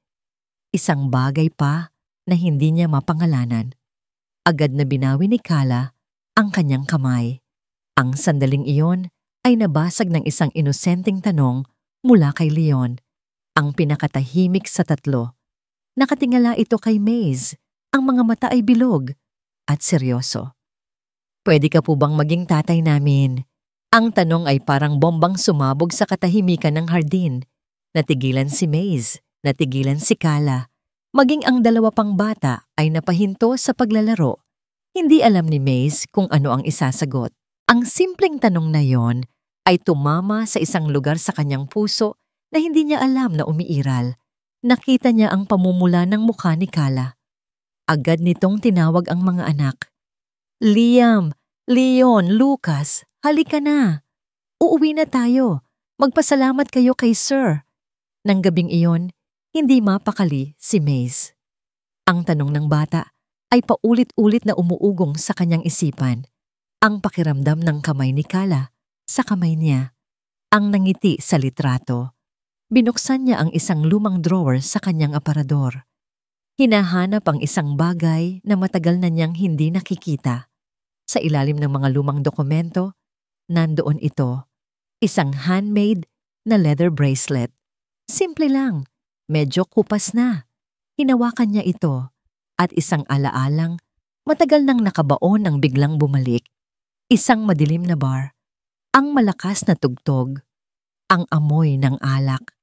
isang bagay pa na hindi niya mapangalanan. Agad na binawi ni Kala ang kanyang kamay. Ang sandaling iyon ay nabasag ng isang inosenteng tanong mula kay Leon, ang pinakatahimik sa tatlo. Nakatingala ito kay Maze. Ang mga mata ay bilog at seryoso. "Pwede ka po bang maging tatay namin?" Ang tanong ay parang bombang sumabog sa katahimikan ng hardin. Natigilan si Maze, natigilan si Kala. Maging ang dalawa pang bata ay napahinto sa paglalaro. Hindi alam ni Maze kung ano ang isasagot. Ang simpleng tanong na yon ay tumama sa isang lugar sa kanyang puso na hindi niya alam na umiiral. Nakita niya ang pamumula ng mukha ni Kala. Agad nitong tinawag ang mga anak. "Liam, Leon, Lucas, halika na. Uuwi na tayo. Magpasalamat kayo kay Sir." Nang gabing iyon, hindi mapakali si Maze. Ang tanong ng bata ay paulit-ulit na umuugong sa kanyang isipan. Ang pakiramdam ng kamay ni Kala sa kamay niya. Ang nangiti sa litrato. Binuksan niya ang isang lumang drawer sa kanyang aparador. Hinahanap ang isang bagay na matagal na niyang hindi nakikita. Sa ilalim ng mga lumang dokumento, nandoon ito. Isang handmade na leather bracelet. Simple lang, Medyo kupas na. Hinawakan niya ito at isang alaalang matagal nang nakabaon ang biglang bumalik. Isang madilim na bar, ang malakas na tugtog, ang amoy ng alak.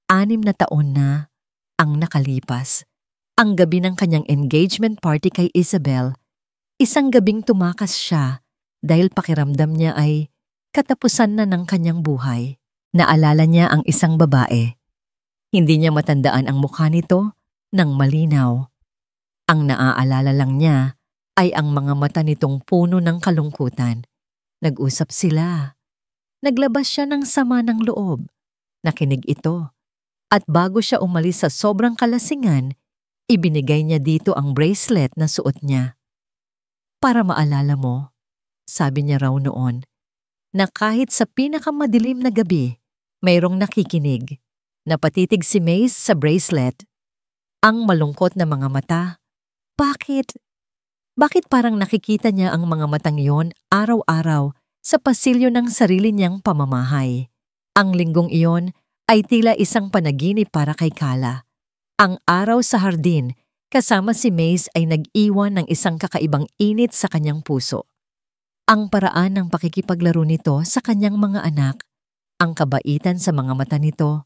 6 na taon na ang nakalipas. Ang gabi ng kanyang engagement party kay Isabel, isang gabing tumakas siya dahil pakiramdam niya ay katapusan na ng kanyang buhay. Naalala niya ang isang babae. Hindi niya matandaan ang mukha nito nang malinaw. Ang naaalala lang niya ay ang mga mata nitong puno ng kalungkutan. Nag-usap sila. Naglabas siya ng sama ng loob. Nakinig ito. At bago siya umalis sa sobrang kalasingan, ibinigay niya dito ang bracelet na suot niya. Para maalala mo, sabi niya raw noon, na kahit sa pinakamadilim na gabi, mayroong nakikinig. Napatitig si Maze sa bracelet. Ang malungkot na mga mata. Bakit? Bakit parang nakikita niya ang mga matang iyon araw-araw sa pasilyo ng sarili niyang pamamahay? Ang linggong iyon ay tila isang panaginip para kay Kala. Ang araw sa hardin kasama si Maze ay nag-iwan ng isang kakaibang init sa kanyang puso. Ang paraan ng pakikipaglaro nito sa kanyang mga anak, ang kabaitan sa mga mata nito,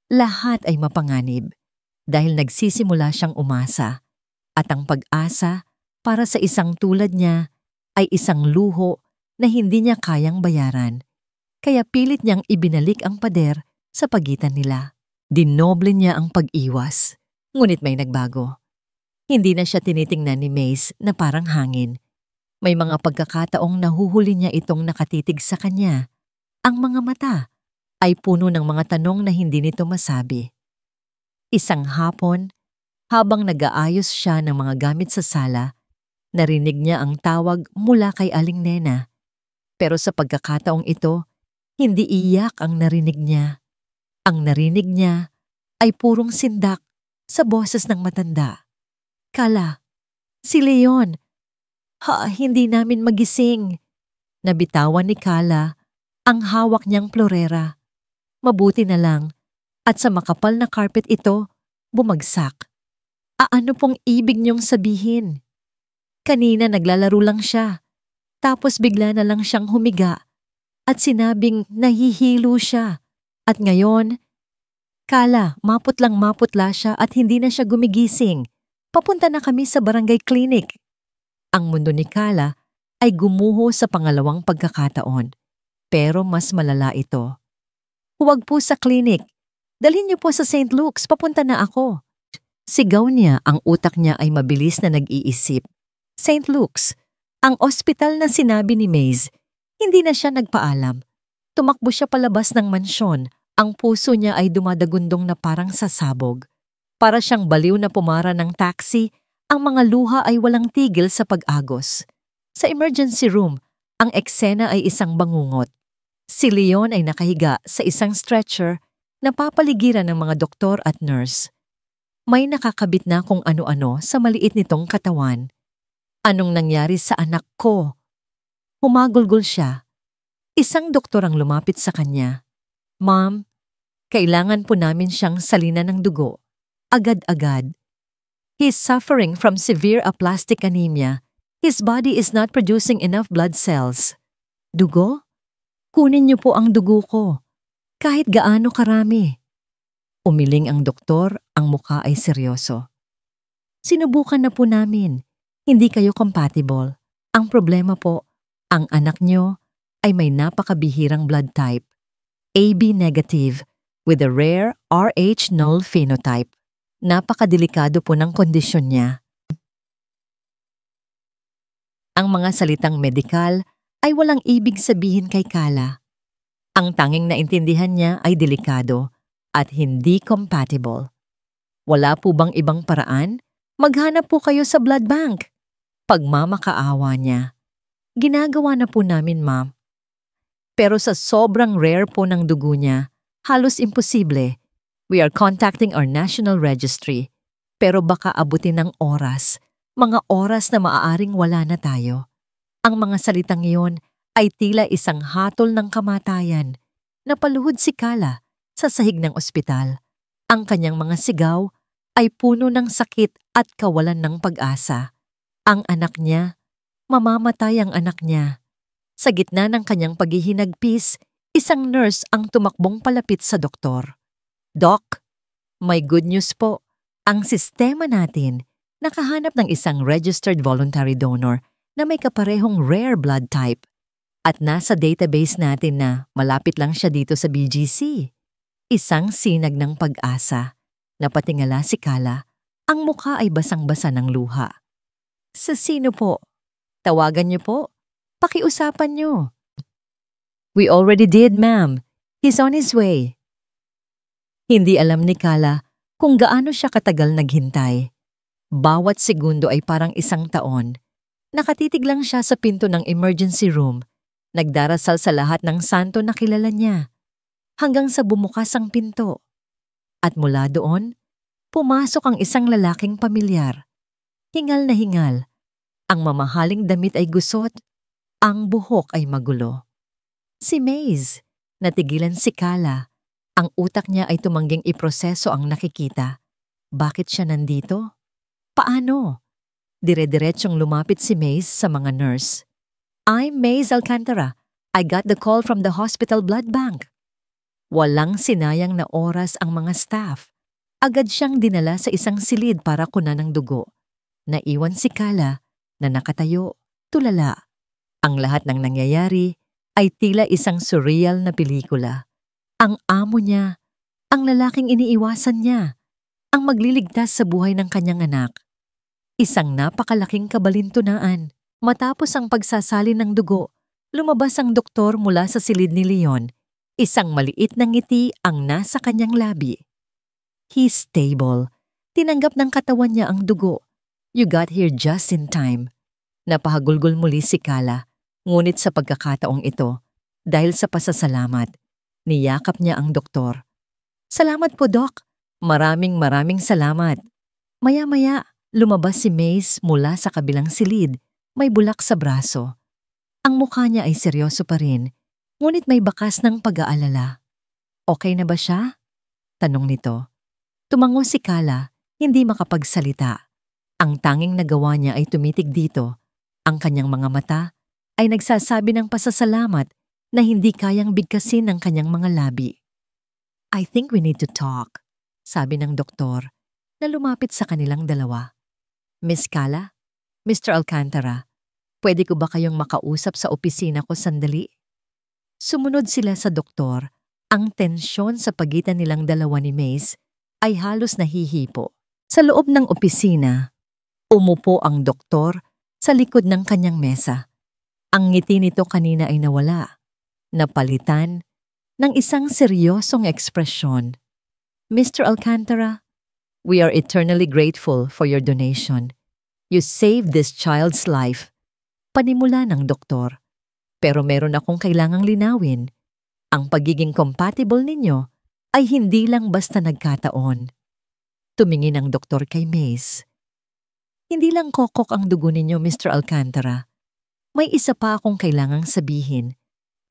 lahat ay mapanganib dahil nagsisimula siyang umasa at ang pag-asa para sa isang tulad niya ay isang luho na hindi niya kayang bayaran. Kaya pilit niyang ibinalik ang pader sa pagitan nila. Dinoble niya ang pag-iwas. Ngunit may nagbago. Hindi na siya tinitingnan ni Maze na parang hangin. May mga pagkakataong nahuhuli niya itong nakatitig sa kanya. Ang mga mata ay puno ng mga tanong na hindi nito masabi. Isang hapon, habang nag-aayos siya ng mga gamit sa sala, narinig niya ang tawag mula kay Aling Nena. Pero sa pagkakataong ito, hindi iyak ang narinig niya. Ang narinig niya ay purong sindak sa boses ng matanda. Kala, si Leon. Hindi namin magising. Nabitawan ni Kala ang hawak niyang plorera. Mabuti na lang at sa makapal na carpet ito, bumagsak. Ano pong ibig niyong sabihin? Kanina naglalaro lang siya, tapos bigla na lang siyang humiga at sinabing nahihilo siya. At ngayon, Kala, maputla siya at hindi na siya gumigising. Papunta na kami sa barangay clinic. Ang mundo ni Kala ay gumuho sa pangalawang pagkakataon, pero mas malala ito. Huwag po sa clinic. Dalhin niyo po sa St. Luke's, papunta na ako. Sigaw niya, ang utak niya ay mabilis na nag-iisip. St. Luke's, ang ospital na sinabi ni Maze. Hindi na siya nagpaalam. Tumakbo siya palabas ng mansyon. Ang puso niya ay dumadagundong na parang sasabog. Para siyang baliw na pumara ng taxi, ang mga luha ay walang tigil sa pag-agos. Sa emergency room, ang eksena ay isang bangungot. Si Leon ay nakahiga sa isang stretcher na papaligiran ng mga doktor at nurse. May nakakabit na kung ano-ano sa maliit nitong katawan. Anong nangyari sa anak ko? Humagulgol siya. Isang doktor ang lumapit sa kanya. Ma'am, kailangan po namin siyang salinan ng dugo. Agad-agad. He's suffering from severe aplastic anemia. His body is not producing enough blood cells. Dugo? Kunin niyo po ang dugo ko. Kahit gaano karami. Umiling ang doktor, ang mukha ay seryoso. Sinubukan na po namin. Hindi kayo compatible. Ang problema po, ang anak niyo ay may napakabihirang blood type. AB negative with a rare Rh null phenotype. Napakadelikado po ng kondisyon niya. Ang mga salitang medikal ay walang ibig sabihin kay Kala. Ang tanging naintindihan niya ay delikado at hindi compatible. Wala po bang ibang paraan? Maghanap po kayo sa blood bank. Pagmamakaawa niya. Ginagawa na po namin, ma'am. Pero sa sobrang rare po ng dugo niya, halos imposible. We are contacting our national registry. Pero baka abutin ng oras, mga oras na maaaring wala na tayo. Ang mga salitang iyon ay tila isang hatol ng kamatayan. Napaluhod si Kala sa sahig ng ospital. Ang kanyang mga sigaw ay puno ng sakit at kawalan ng pag-asa. Ang anak niya, mamamatay ang anak niya. Sa gitna ng kanyang paghihinagpis, isang nurse ang tumakbong palapit sa doktor. Doc, may good news po. Ang sistema natin nakahanap ng isang registered voluntary donor na may kaparehong rare blood type. At nasa database natin na malapit lang siya dito sa BGC. Isang sinag ng pag-asa. Napatingala si Kala. Ang mukha ay basang-basa ng luha. Sa sino po? Tawagan niyo po. Pakiusapan niyo. We already did, ma'am. He's on his way. Hindi alam ni Kala kung gaano siya katagal naghintay. Bawat segundo ay parang isang taon. Nakatitig lang siya sa pinto ng emergency room. Nagdarasal sa lahat ng santo na kilala niya. Hanggang sa bumukas ang pinto. At mula doon, pumasok ang isang lalaking pamilyar. Hingal na hingal. Ang mamahaling damit ay gusot. Ang buhok ay magulo. Si Maze. Natigilan si Kala. Ang utak niya ay tumangging iproseso ang nakikita. Bakit siya nandito? Paano? Dire-diretsyong lumapit si Maze sa mga nurse. I'm Maze Alcantara. I got the call from the hospital blood bank. Walang sinayang na oras ang mga staff. Agad siyang dinala sa isang silid para kunan ng dugo. Naiwan si Kala na nakatayo, tulala. Ang lahat ng nangyayari ay tila isang surreal na pelikula. Ang amo niya, ang lalaking iniiwasan niya, ang magliligtas sa buhay ng kanyang anak. Isang napakalaking kabalintunaan. Matapos ang pagsasalin ng dugo, lumabas ang doktor mula sa silid ni Leon. Isang maliit na ngiti ang nasa kanyang labi. He's stable. Tinanggap ng katawan niya ang dugo. You got here just in time. Napahagulgol muli si Kala, ngunit sa pagkakataong ito, dahil sa pasasalamat, niyakap niya ang doktor. Salamat po, Doc. Maraming salamat. Maya-maya, lumabas si Maze mula sa kabilang silid. May bulak sa braso. Ang mukha niya ay seryoso pa rin, ngunit may bakas ng pag-aalala. Okay na ba siya? Tanong nito. Tumango si Kala, hindi makapagsalita. Ang tanging nagawa niya ay tumitig dito. Ang kanyang mga mata ay nagsasabi ng pasasalamat na hindi kayang bigkasin ng kanyang mga labi. I think we need to talk, sabi ng doktor na lumapit sa kanilang dalawa. Miss Kala? Mr. Alcantara, pwede ko ba kayong makausap sa opisina ko sandali? Sumunod sila sa doktor. Ang tensyon sa pagitan nilang dalawa ni Maze ay halos nahihipo. Sa loob ng opisina, umupo ang doktor sa likod ng kanyang mesa. Ang ngiti nito kanina ay nawala. Napalitan ng isang seryosong ekspresyon. Mr. Alcantara, we are eternally grateful for your donation. You saved this child's life. Panimula ng doktor. Pero meron akong kailangang linawin. Ang pagiging compatible ninyo ay hindi lang basta nagkataon. Tumingin ang doktor kay Maze. Hindi lang kokok ang dugo ninyo, Mr. Alcantara. May isa pa akong kailangang sabihin.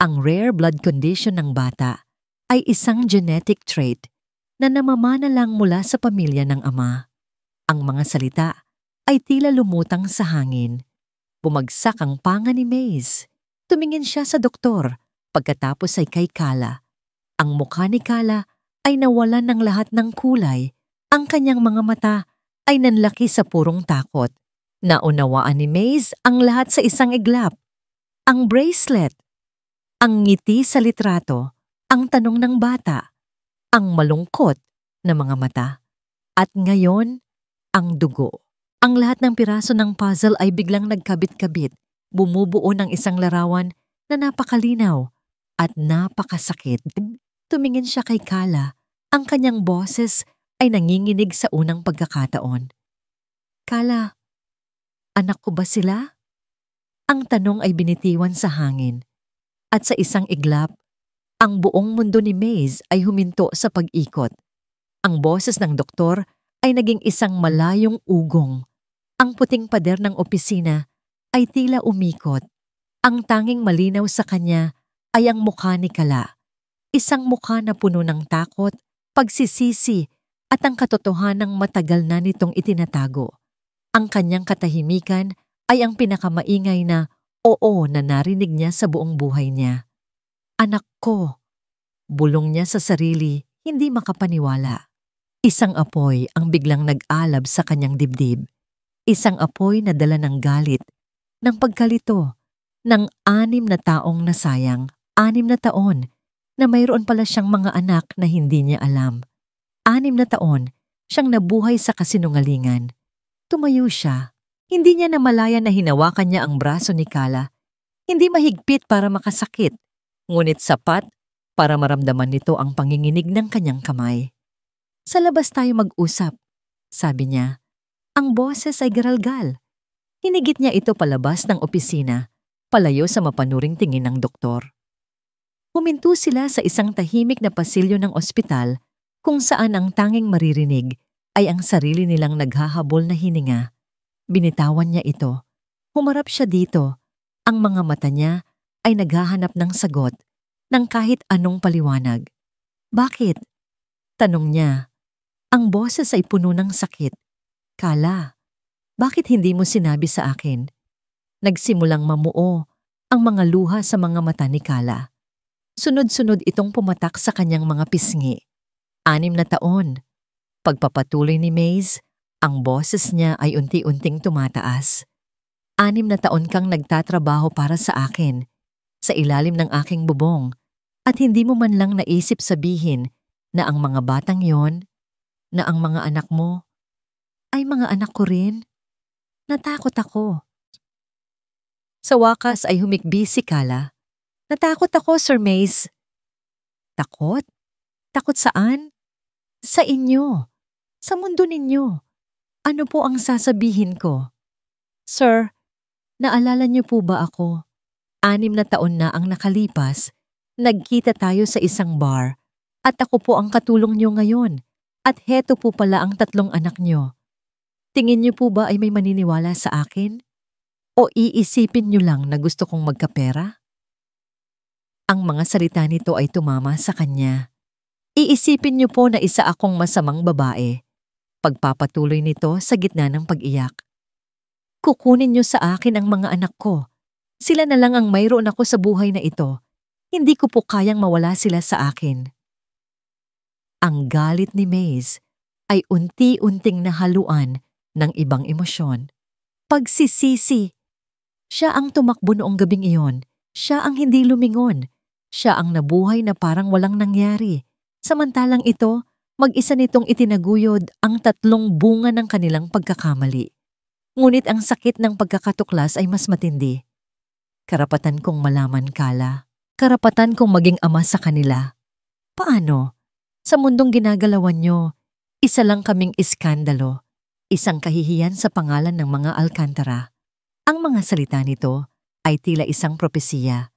Ang rare blood condition ng bata ay isang genetic trait na namamana lang mula sa pamilya ng ama. Ang mga salita ay tila lumutang sa hangin. Bumagsak ang panga ni Maze. Tumingin siya sa doktor, pagkatapos ay kay Kala. Ang mukha ni Kala ay nawalan ng lahat ng kulay. Ang kanyang mga mata ay nanlaki sa purong takot. Naunawaan ni Maze ang lahat sa isang iglap. Ang bracelet, ang ngiti sa litrato, ang tanong ng bata, ang malungkot na mga mata. At ngayon, ang dugo. Ang lahat ng piraso ng puzzle ay biglang nagkabit-kabit, bumubuo ng isang larawan na napakalinaw at napakasakit. Tumingin siya kay Kala. Ang kanyang boses ay nanginginig sa unang pagkakataon. Kala, anak ko ba sila? Ang tanong ay binitiwan sa hangin. At sa isang iglap, ang buong mundo ni Maze ay huminto sa pag-ikot. Ang boses ng doktor ay naging isang malayong ugong. Ang puting pader ng opisina ay tila umikot. Ang tanging malinaw sa kanya ay ang mukha ni Kala. Isang mukha na puno ng takot, pagsisisi at ang katotohanang matagal na nitong itinatago. Ang kanyang katahimikan ay ang pinakamaingay na oo na narinig niya sa buong buhay niya. Anak ko, bulong niya sa sarili, hindi makapaniwala. Isang apoy ang biglang nag-alab sa kanyang dibdib. Isang apoy na dala ng galit, ng pagkalito, ng 6 na taong nasayang, 6 na taon, na mayroon pala siyang mga anak na hindi niya alam. 6 na taon, siyang nabuhay sa kasinungalingan. Tumayo siya. Hindi niya namalaya na hinawakan niya ang braso ni Kala. Hindi mahigpit para makasakit, ngunit sapat para maramdaman nito ang panginginig ng kanyang kamay. Sa labas tayo mag-usap, sabi niya. Ang boses ay garalgal. Hinigit niya ito palabas ng opisina, palayo sa mapanuring tingin ng doktor. Huminto sila sa isang tahimik na pasilyo ng ospital kung saan ang tanging maririnig ay ang sarili nilang naghahabol na hininga. Binitawan niya ito. Humarap siya dito. Ang mga mata niya ay naghahanap ng sagot ng kahit anong paliwanag. Bakit? Tanong niya. Ang boses ay puno ng sakit. Kala, bakit hindi mo sinabi sa akin? Nagsimulang mamuo ang mga luha sa mga mata ni Kala. Sunod-sunod itong pumatak sa kanyang mga pisngi. 6 na taon. Pagpapatuloy ni Maze, ang boses niya ay unti-unting tumataas. 6 na taon kang nagtatrabaho para sa akin, sa ilalim ng aking bubong, at hindi mo man lang naisip sabihin na ang mga batang yon, na ang mga anak mo, ay mga anak ko rin. Natakot ako. Sa wakas ay humikbi si Kala. Natakot ako, Sir Maze. Takot? Takot saan? Sa inyo. Sa mundo ninyo. Ano po ang sasabihin ko? Sir, naalala niyo po ba ako? 6 na taon na ang nakalipas, nagkita tayo sa isang bar, at ako po ang katulong niyo ngayon, at heto po pala ang 3 anak niyo. Tingin niyo po ba ay may maniniwala sa akin? O iisipin niyo lang na gusto kong magkapera? Ang mga salita nito ay tumama sa kanya. Iisipin niyo po na isa akong masamang babae. Pagpapatuloy nito sa gitna ng pag-iyak. Kukunin niyo sa akin ang mga anak ko. Sila na lang ang mayroon ako sa buhay na ito. Hindi ko po kayang mawala sila sa akin. Ang galit ni Maze ay unti-unting nahaluan ng ibang emosyon. Pagsisisi. Siya ang tumakbo noong gabing iyon. Siya ang hindi lumingon. Siya ang nabuhay na parang walang nangyari. Samantalang ito, mag-isa nitong itinaguyod ang 3 bunga ng kanilang pagkakamali. Ngunit ang sakit ng pagkakatuklas ay mas matindi. Karapatan kong malaman, Kala. Karapatan kong maging ama sa kanila. Paano? Sa mundong ginagalawan nyo, isa lang kaming iskandalo. Isang kahihiyan sa pangalan ng mga Alcantara. Ang mga salita nito ay tila isang propesiya.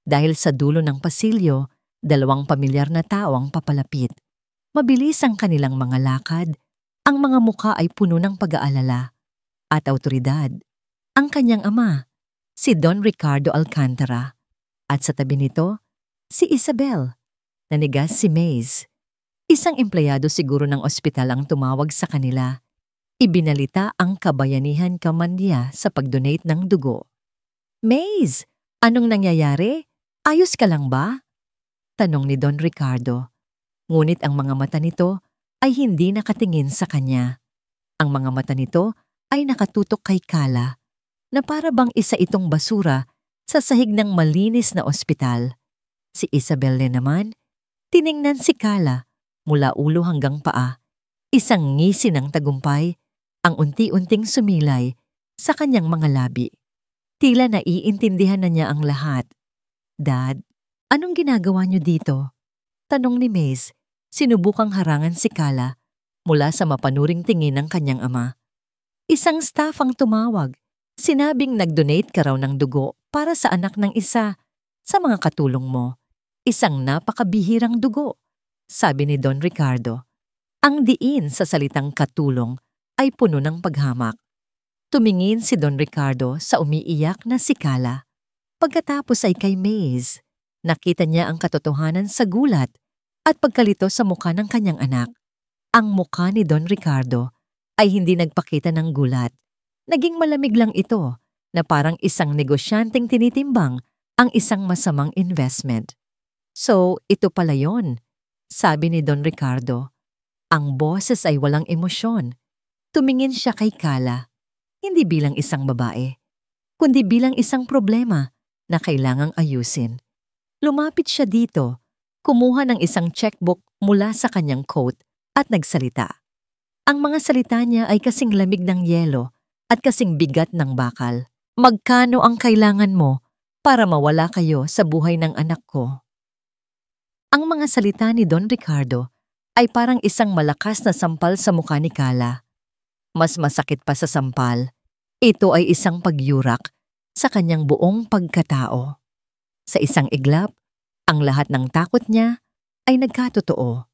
Dahil sa dulo ng pasilyo, 2 pamilyar na tao ang papalapit. Mabilis ang kanilang mga lakad, ang mga mukha ay puno ng pag-aalala at awtoridad. Ang kanyang ama, si Don Ricardo Alcantara, at sa tabi nito, si Isabel. Nanigas si Maze. Isang empleyado siguro ng ospital ang tumawag sa kanila. Ibinalita ang kabayanihan kamandiya sa pag-donate ng dugo. Maze, anong nangyayari? Ayos ka lang ba? Tanong ni Don Ricardo. Ngunit ang mga mata nito ay hindi nakatingin sa kanya. Ang mga mata nito ay nakatutok kay Kala, na para bang isa itong basura sa sahig ng malinis na ospital. Si Isabelle naman, tiningnan si Kala mula ulo hanggang paa. Isang ngisi ng tagumpay ang unti-unting sumilay sa kanyang mga labi. Tila naiintindihan na niya ang lahat. Dad, anong ginagawa niyo dito? Tanong ni Maze. Sinubukang harangan si Kala mula sa mapanuring tingin ng kanyang ama. Isang staff ang tumawag. Sinabing nag-donate ka raw ng dugo para sa anak ng isa sa mga katulong mo. Isang napakabihirang dugo, sabi ni Don Ricardo. Ang diin sa salitang katulong ay puno ng paghamak. Tumingin si Don Ricardo sa umiiyak na si Kala. Pagkatapos ay kay Maze. Nakita niya ang katotohanan sa gulat at pagkalito sa mukha ng kanyang anak. Ang mukha ni Don Ricardo ay hindi nagpakita ng gulat. Naging malamig lang ito na parang isang negosyanteng tinitimbang ang isang masamang investment. So, ito pala yon, sabi ni Don Ricardo. Ang boses ay walang emosyon. Tumingin siya kay Kala, hindi bilang isang babae, kundi bilang isang problema na kailangang ayusin. Lumapit siya dito, kumuha ng isang checkbook mula sa kanyang coat at nagsalita. Ang mga salita niya ay kasing lamig ng yelo at kasing bigat ng bakal. Magkano ang kailangan mo para mawala kayo sa buhay ng anak ko? Ang mga salita ni Don Ricardo ay parang isang malakas na sampal sa mukha ni Kala. Mas masakit pa sa sampal, ito ay isang pagyurak sa kanyang buong pagkatao. Sa isang iglap, ang lahat ng takot niya ay nagkatotoo.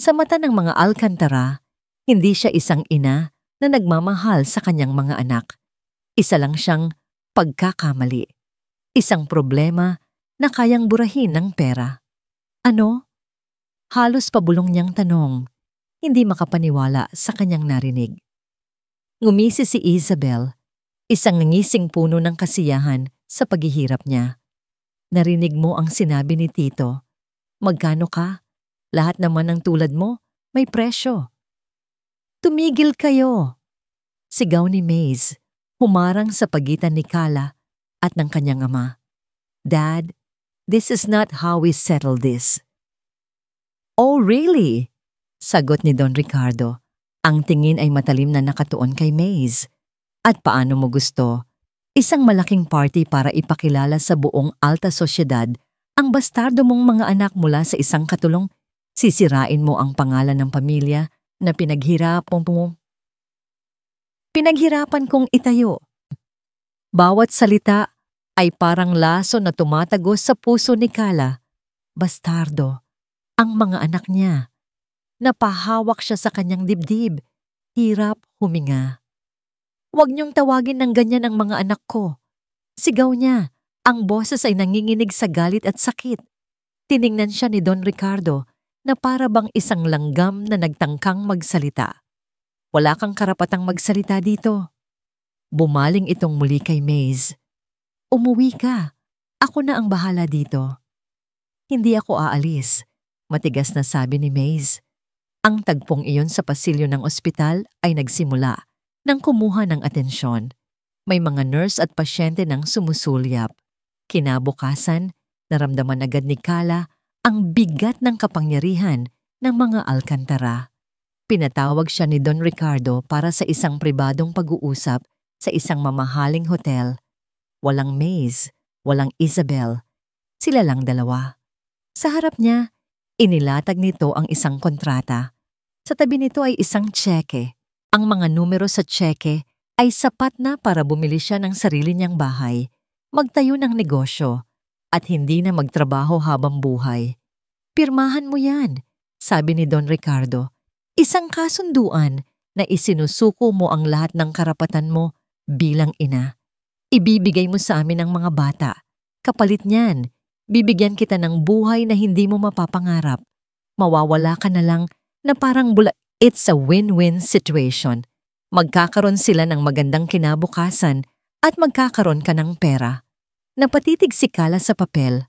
Sa mata ng mga Alcantara, hindi siya isang ina na nagmamahal sa kanyang mga anak. Isa lang siyang pagkakamali. Isang problema na kayang burahin ng pera. Ano? Halos pabulong niyang tanong, hindi makapaniwala sa kanyang narinig. Ngumisi si Isabel, isang nangising puno ng kasiyahan sa paghihirap niya. Narinig mo ang sinabi ni Tito. Magkano ka? Lahat naman ng tulad mo, may presyo. Tumigil kayo! Sigaw ni Maze, humarang sa pagitan ni Kala at ng kanyang ama. Dad, this is not how we settle this. Oh, really? Sagot ni Don Ricardo. Ang tingin ay matalim na nakatuon kay Maze. At paano mo gusto? Isang malaking party para ipakilala sa buong alta sosyedad ang bastardo mong mga anak mula sa isang katulong. Sisirain mo ang pangalan ng pamilya na pinaghirapan kong itayo. Bawat salita ay parang laso na tumatagos sa puso ni Kala. Bastardo, ang mga anak niya. Napahawak siya sa kanyang dibdib. Hirap huminga. Huwag niyong tawagin ng ganyan ang mga anak ko. Sigaw niya. Ang boses ay nanginginig sa galit at sakit. Tiningnan siya ni Don Ricardo na para bang isang langgam na nagtangkang magsalita. Wala kang karapatang magsalita dito. Bumaling itong muli kay Maze. Umuwi ka. Ako na ang bahala dito. Hindi ako aalis, matigas na sabi ni Maze. Ang tagpong iyon sa pasilyo ng ospital ay nagsimula nang kumuha ng atensyon. May mga nurse at pasyente nang sumusulyap. Kinabukasan, naramdaman agad ni Kala ang bigat ng kapangyarihan ng mga Alcantara. Pinatawag siya ni Don Ricardo para sa isang pribadong pag-uusap sa isang mamahaling hotel. Walang Maze, walang Isabel. Sila lang dalawa. Sa harap niya, inilatag nito ang isang kontrata. Sa tabi nito ay isang tseke. Ang mga numero sa tseke ay sapat na para bumili siya ng sarili niyang bahay, magtayo ng negosyo, at hindi na magtrabaho habang buhay. Pirmahan mo yan, sabi ni Don Ricardo. Isang kasunduan na isinusuko mo ang lahat ng karapatan mo bilang ina. Ibibigay mo sa amin ang mga bata. Kapalit niyan, bibigyan kita ng buhay na hindi mo mapapangarap. Mawawala ka na lang na parang bula. It's a win-win situation. Magkakaroon sila ng magandang kinabukasan at magkakaroon ka ng pera. Napatitig si Kala sa papel.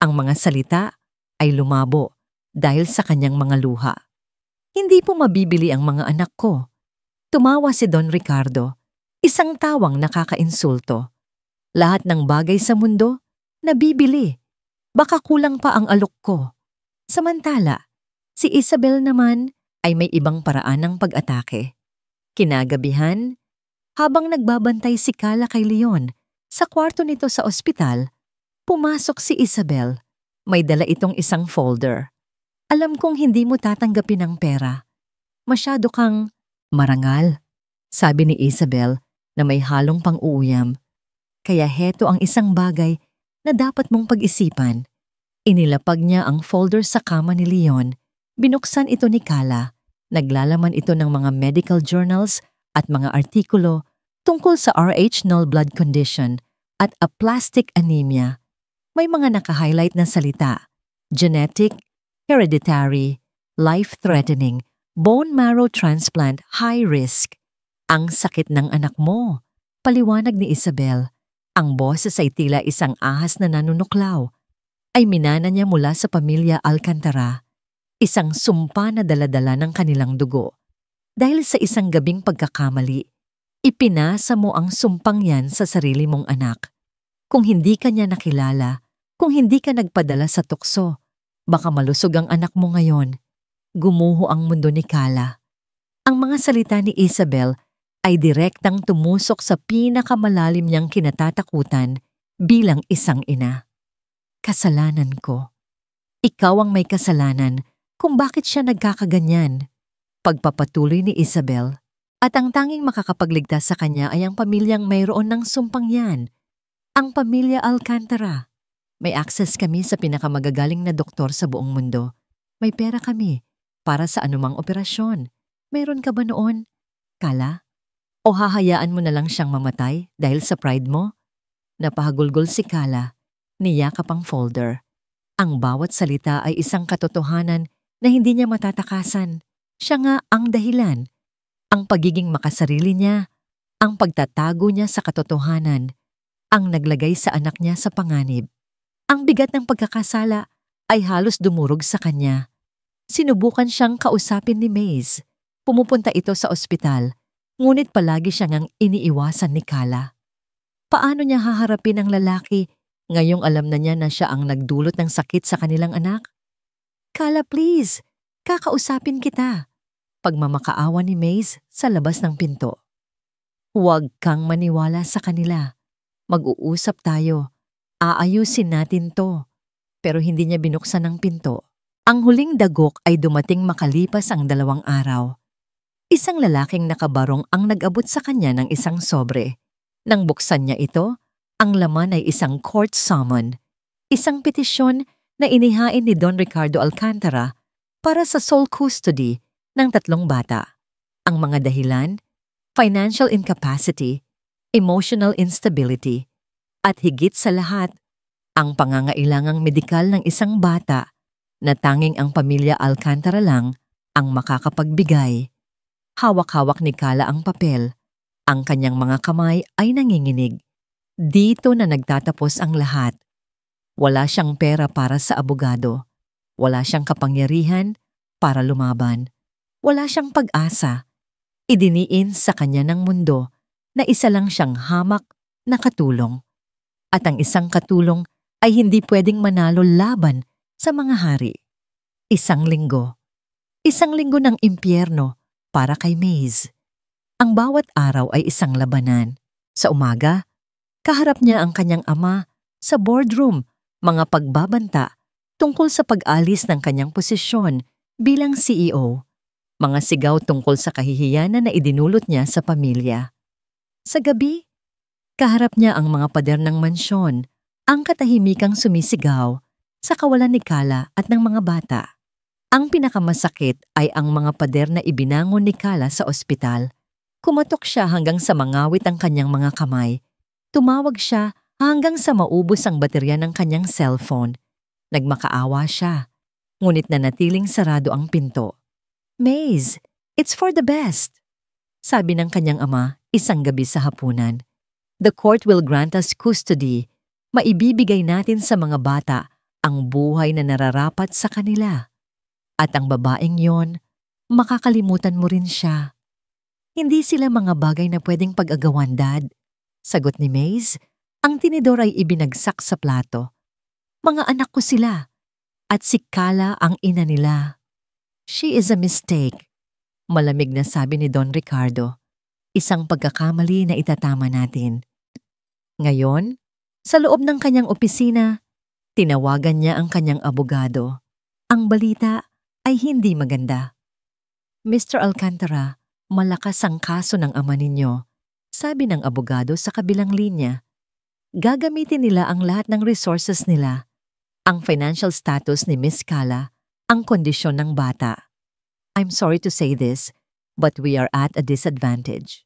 Ang mga salita ay lumabo dahil sa kanyang mga luha. Hindi po mabibili ang mga anak ko. Tumawa si Don Ricardo, isang tawang nakakainsulto. Lahat ng bagay sa mundo, nabibili. Baka kulang pa ang alok ko. Samantala, si Isabel naman ay may ibang paraan ng pag-atake. Kinagabihan, habang nagbabantay si Kala kay Leon sa kwarto nito sa ospital, pumasok si Isabel. May dala itong isang folder. Alam kong hindi mo tatanggapin ang pera. Masyado kang marangal, sabi ni Isabel na may halong pang-uuyam. Kaya heto ang isang bagay na dapat mong pag-isipan. Inilapag niya ang folder sa kama ni Leon. Binuksan ito ni Kala. Naglalaman ito ng mga medical journals at mga artikulo tungkol sa Rh null blood condition at aplastic anemia. May mga naka-highlight na salita: genetic, hereditary, life-threatening, Bone marrow transplant, high risk. Ang sakit ng anak mo. Paliwanag ni Isabel. Ang boses ay tila isang ahas na nanunuklaw. Ay minana niya mula sa pamilya Alcantara. Isang sumpa na daladala ng kanilang dugo. Dahil sa isang gabing pagkakamali, ipinasa mo ang sumpang yan sa sarili mong anak. Kung hindi ka niya nakilala, kung hindi ka nagpadala sa tukso, baka malusog ang anak mo ngayon. Gumuho ang mundo ni Kala. Ang mga salita ni Isabel ay direktang tumusok sa pinakamalalim niyang kinatatakutan bilang isang ina. Kasalanan ko. Ikaw ang may kasalanan kung bakit siya nagkakaganyan. Pagpapatuloy ni Isabel, at ang tanging makakapagligtas sa kanya ay ang pamilyang mayroon ng sumpang yan. Ang pamilya Alcantara. May access kami sa pinakamagagaling na doktor sa buong mundo. May pera kami para sa anumang operasyon. Mayroon ka ba noon, Kala? O hahayaan mo na lang siyang mamatay dahil sa pride mo? Napahagulgol si Kala. Niyakap ang folder. Ang bawat salita ay isang katotohanan na hindi niya matatakasan. Siya nga ang dahilan. Ang pagiging makasarili niya, ang pagtatago niya sa katotohanan, ang naglagay sa anak niya sa panganib. Ang bigat ng pagkakasala ay halos dumurog sa kanya. Sinubukan siyang kausapin ni Maze. Pumupunta ito sa ospital, ngunit palagi siyang iniiwasan ni Kala. Paano niya haharapin ang lalaki ngayong alam na niya na siya ang nagdulot ng sakit sa kanilang anak? Kala, please, kakausapin kita. Pagmamakaawa ni Maze sa labas ng pinto. Huwag kang maniwala sa kanila. Mag-uusap tayo. Aayusin natin to. Pero hindi niya binuksan ang pinto. Ang huling dagok ay dumating makalipas ang 2 araw. Isang lalaking nakabarong ang nag-abot sa kanya ng isang sobre. Nang buksan niya ito, ang laman ay isang court summon. Isang petisyon na inihain ni Don Ricardo Alcantara para sa sole custody ng 3 bata. Ang mga dahilan, financial incapacity, emotional instability, at higit sa lahat, ang pangangailangang medikal ng isang bata na tanging ang pamilya Alcantara lang ang makakapagbigay. Hawak-hawak ni Kala ang papel. Ang kanyang mga kamay ay nanginginig. Dito na nagtatapos ang lahat. Wala siyang pera para sa abogado. Wala siyang kapangyarihan para lumaban. Wala siyang pag-asa. Idiniin sa kanya ng mundo na isa lang siyang hamak na katulong. At ang isang katulong ay hindi pwedeng manalo laban sa mga hari. Isang linggo. Isang linggo ng impyerno para kay Maze. Ang bawat araw ay isang labanan. Sa umaga, kaharap niya ang kanyang ama sa boardroom, mga pagbabanta tungkol sa pag-alis ng kanyang posisyon bilang CEO. Mga sigaw tungkol sa kahihiyanan na idinulot niya sa pamilya. Sa gabi, kaharap niya ang mga pader ng mansyon, ang katahimikang sumisigaw sa kawalan ni Kala at ng mga bata. Ang pinakamasakit ay ang mga pader na ibinangon ni Kala sa ospital. Kumatok siya hanggang sa mangawit ang kanyang mga kamay. Tumawag siya hanggang sa maubos ang baterya ng kanyang cellphone. Nagmakaawa siya, ngunit nanatiling sarado ang pinto. Maze, it's for the best, sabi ng kanyang ama isang gabi sa hapunan. The court will grant us custody. Maibibigay natin sa mga bata ang buhay na nararapat sa kanila. At ang babaeng yon, makakalimutan mo rin siya. Hindi sila mga bagay na pwedeng pag-agawan, Dad. Sagot ni Maze, ang tinidor ay ibinagsak sa plato. Mga anak ko sila, at si Kala ang ina nila. She is a mistake, malamig na sabi ni Don Ricardo. Isang pagkakamali na itatama natin. Ngayon, sa loob ng kanyang opisina, tinawagan niya ang kanyang abogado. Ang balita ay hindi maganda. Mr. Alcantara, malakas ang kaso ng ama ninyo, sabi ng abogado sa kabilang linya. Gagamitin nila ang lahat ng resources nila, ang financial status ni Miss Kala, ang kondisyon ng bata. I'm sorry to say this, but we are at a disadvantage.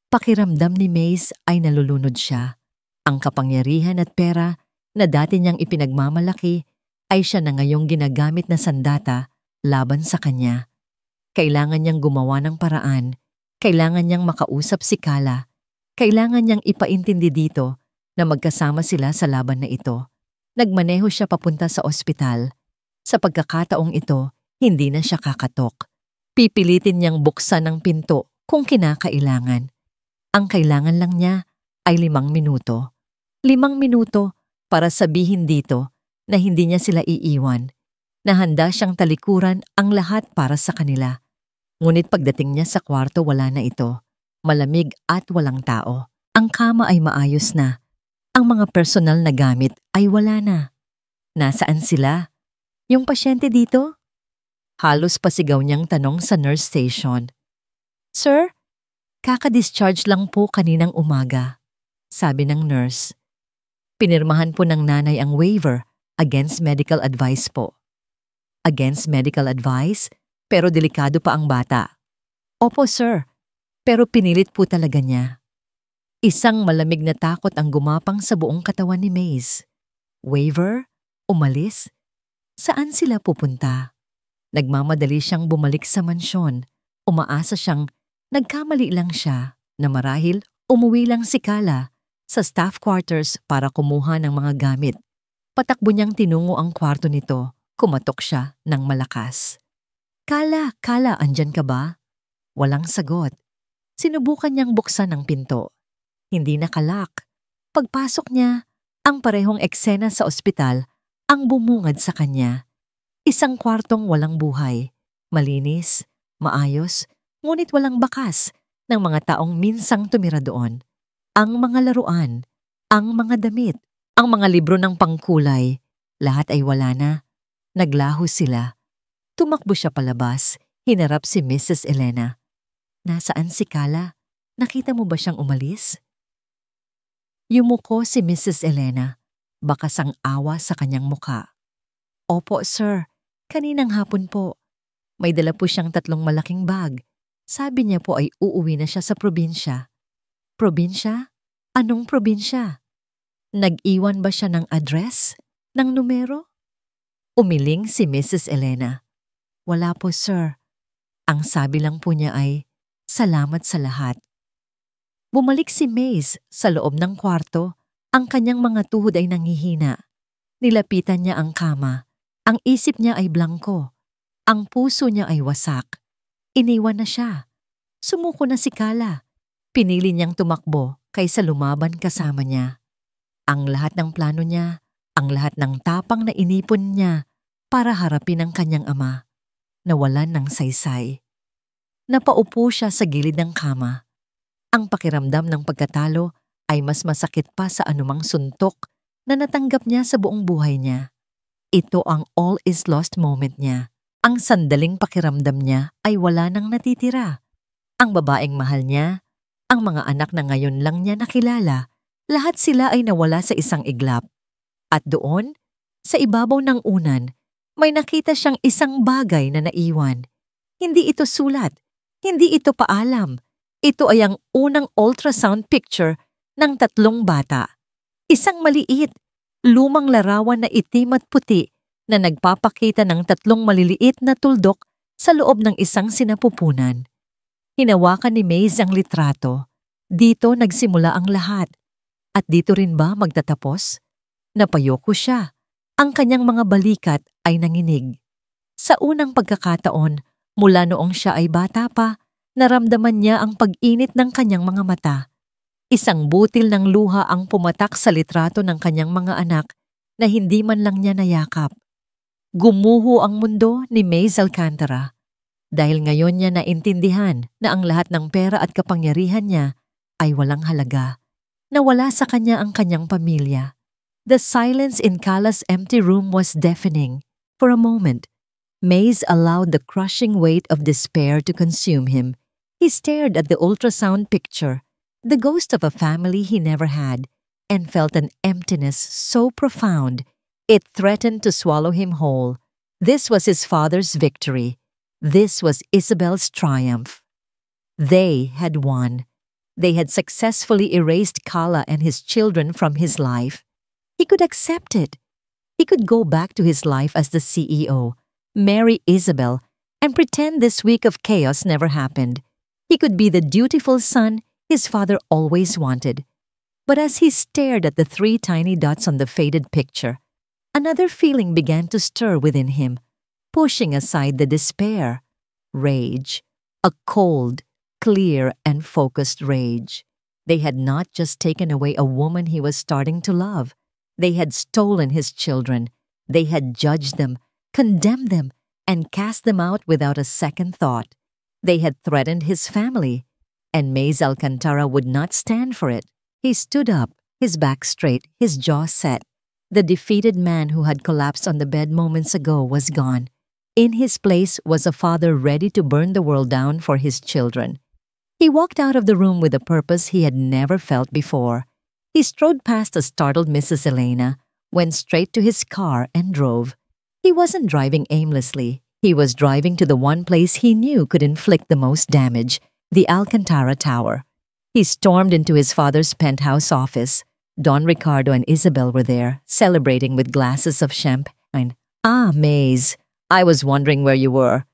Pakiramdam ni Maze ay nalulunod siya. Ang kapangyarihan at pera na dati niyang ipinagmamalaki ay siya na ngayong ginagamit na sandata laban sa kanya. Kailangan niyang gumawa ng paraan. Kailangan niyang makausap si Kala. Kailangan niyang ipaintindi dito na magkasama sila sa laban na ito. Nagmaneho siya papunta sa ospital. Sa pagkakataong ito, hindi na siya kakatok. Pipilitin niyang buksan ang pinto kung kinakailangan. Ang kailangan lang niya ay 5 minuto. 5 minuto para sabihin dito na hindi niya sila iiwan, na handa siyang talikuran ang lahat para sa kanila. Ngunit pagdating niya sa kwarto, wala na ito. Malamig at walang tao. Ang kama ay maayos na. Ang mga personal na gamit ay wala na. Nasaan sila? Yung pasyente dito? Halos pasigaw niyang tanong sa nurse station. Sir, kaka-discharge lang po kaninang umaga, sabi ng nurse. Pinirmahan po ng nanay ang waiver against medical advice po. Against medical advice? Pero delikado pa ang bata. Opo sir, pero pinilit po talaga niya. Isang malamig na takot ang gumapang sa buong katawan ni Maze. Waiver? Umalis? Saan sila pupunta? Nagmamadali siyang bumalik sa mansyon. Umaasa siyang nagkamali lang siya na marahil umuwi lang si Kala sa staff quarters para kumuha ng mga gamit. Patakbo niyang tinungo ang kwarto nito. Kumatok siya ng malakas. Kala, andyan ka ba? Walang sagot. Sinubukan niyang buksan ang pinto. Hindi nakalak. Pagpasok niya, ang parehong eksena sa ospital ang bumungad sa kanya. Isang kwartong walang buhay. Malinis, maayos, ngunit walang bakas ng mga taong minsang tumira doon. Ang mga laruan, ang mga damit, ang mga libro ng pangkulay, lahat ay wala na. Naglaho sila. Tumakbo siya palabas, hinarap si Mrs. Elena. Nasaan si Kala? Nakita mo ba siyang umalis? Yumuko si Mrs. Elena, bakas ang awa sa kanyang muka. Opo, sir. Kaninang hapon po. May dala po siyang 3 malaking bag. Sabi niya po ay uuwi na siya sa probinsya. Probinsya? Anong probinsya? Nag-iwan ba siya ng address? Ng numero? Umiling si Mrs. Elena. Wala po, sir. Ang sabi lang po niya ay, salamat sa lahat. Bumalik si Maze sa loob ng kwarto. Ang kanyang mga tuhod ay nanghihina. Nilapitan niya ang kama. Ang isip niya ay blangko. Ang puso niya ay wasak. Iniwan na siya. Sumuko na si Kala. Pinili niyang tumakbo kaysa lumaban kasama niya. Ang lahat ng plano niya, ang lahat ng tapang na inipon niya para harapin ang kanyang ama, nawalan ng saysay. Napaupo siya sa gilid ng kama. Ang pakiramdam ng pagkatalo ay mas masakit pa sa anumang suntok na natanggap niya sa buong buhay niya. Ito ang all is lost moment niya. Ang sandaling pakiramdam niya ay wala nang natitira. Ang babaeng mahal niya, ang mga anak na ngayon lang niya nakilala, lahat sila ay nawala sa isang iglap. At doon, sa ibabaw ng unan, may nakita siyang isang bagay na naiwan. Hindi ito sulat, hindi ito paalam. Ito ay ang unang ultrasound picture ng 3 bata. Isang maliit, lumang larawan na itim at puti na nagpapakita ng 3 maliliit na tuldok sa loob ng isang sinapupunan. Hinawakan ni Maze ang litrato. Dito nagsimula ang lahat. At dito rin ba magtatapos? Napayoko siya. Ang kanyang mga balikat ay nanginig. Sa unang pagkakataon, mula noong siya ay bata pa, naramdaman niya ang pag-init ng kanyang mga mata. Isang butil ng luha ang pumatak sa litrato ng kanyang mga anak na hindi man lang niya nayakap. Gumuho ang mundo ni Maze Alcantara. Dahil ngayon niya naintindihan na ang lahat ng pera at kapangyarihan niya ay walang halaga. Nawala sa kanya ang kanyang pamilya. The silence in Kala's empty room was deafening. For a moment, Maze allowed the crushing weight of despair to consume him. He stared at the ultrasound picture, the ghost of a family he never had, and felt an emptiness so profound it threatened to swallow him whole. This was his father's victory. This was Isabel's triumph. They had won. They had successfully erased Kala and his children from his life. He could accept it. He could go back to his life as the CEO, marry Isabel, and pretend this week of chaos never happened. He could be the dutiful son his father always wanted. But as he stared at the 3 tiny dots on the faded picture, another feeling began to stir within him, pushing aside the despair. Rage. A cold, clear, and focused rage. They had not just taken away a woman he was starting to love. They had stolen his children. They had judged them, condemned them, and cast them out without a second thought. They had threatened his family, and Mays Alcantara would not stand for it. He stood up, his back straight, his jaw set. The defeated man who had collapsed on the bed moments ago was gone. In his place was a father ready to burn the world down for his children. He walked out of the room with a purpose he had never felt before. He strode past a startled Mrs. Elena, went straight to his car and drove. He wasn't driving aimlessly. He was driving to the one place he knew could inflict the most damage, the Alcantara Tower. He stormed into his father's penthouse office. Don Ricardo and Isabel were there, celebrating with glasses of champagne. "Ah, Mays, I was wondering where you were.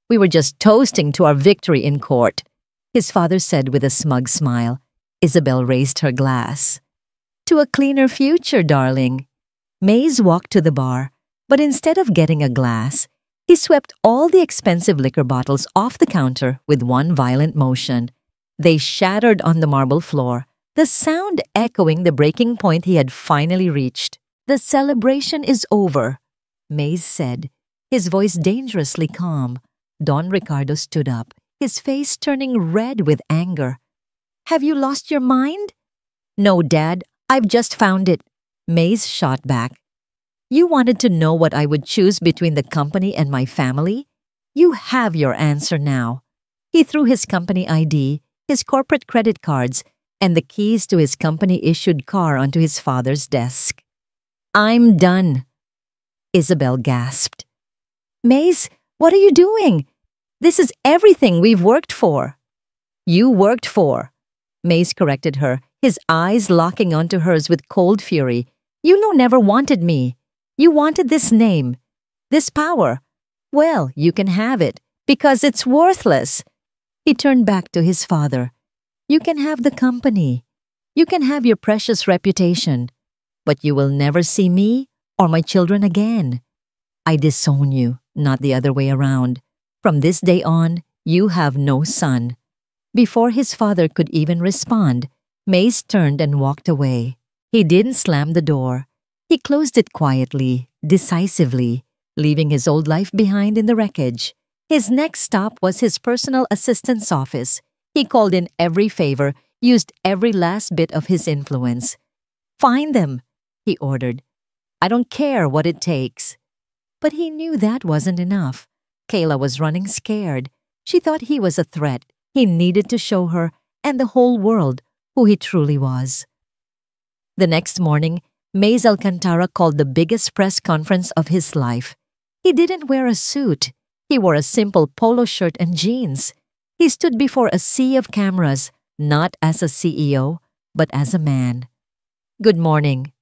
We were just toasting to our victory in court," his father said with a smug smile. Isabel raised her glass. "To a cleaner future, darling." Mays walked to the bar, but instead of getting a glass, he swept all the expensive liquor bottles off the counter with one violent motion. They shattered on the marble floor, the sound echoing the breaking point he had finally reached. "The celebration is over," Mays said, his voice dangerously calm. Don Ricardo stood up, his face turning red with anger. "Have you lost your mind?" "No, Dad, I've just found it," Mays shot back. "You wanted to know what I would choose between the company and my family? You have your answer now." He threw his company ID, his corporate credit cards, and the keys to his company-issued car onto his father's desk. "I'm done," Isabel gasped. "Mays, what are you doing? This is everything we've worked for." "You worked for," Mays corrected her, his eyes locking onto hers with cold fury. "You never wanted me. You wanted this name, this power. Well, you can have it, because it's worthless." He turned back to his father. "You can have the company. You can have your precious reputation. But you will never see me or my children again. I disown you, not the other way around. From this day on, you have no son." Before his father could even respond, Mays turned and walked away. He didn't slam the door. He closed it quietly, decisively, leaving his old life behind in the wreckage. His next stop was his personal assistant's office. He called in every favor, used every last bit of his influence. "Find them," he ordered. "I don't care what it takes." But he knew that wasn't enough. Kayla was running scared. She thought he was a threat. He needed to show her and the whole world who he truly was. The next morning, Mays Alcantara called the biggest press conference of his life. He didn't wear a suit. He wore a simple polo shirt and jeans. He stood before a sea of cameras, not as a CEO, but as a man. "Good morning.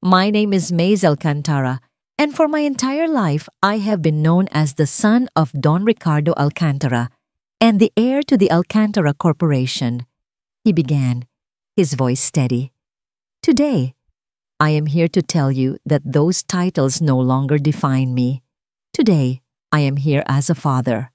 My name is Mays Alcantara, and for my entire life I have been known as the son of Don Ricardo Alcantara and the heir to the Alcantara Corporation," he began, his voice steady. "Today, I am here to tell you that those titles no longer define me. Today, I am here as a father."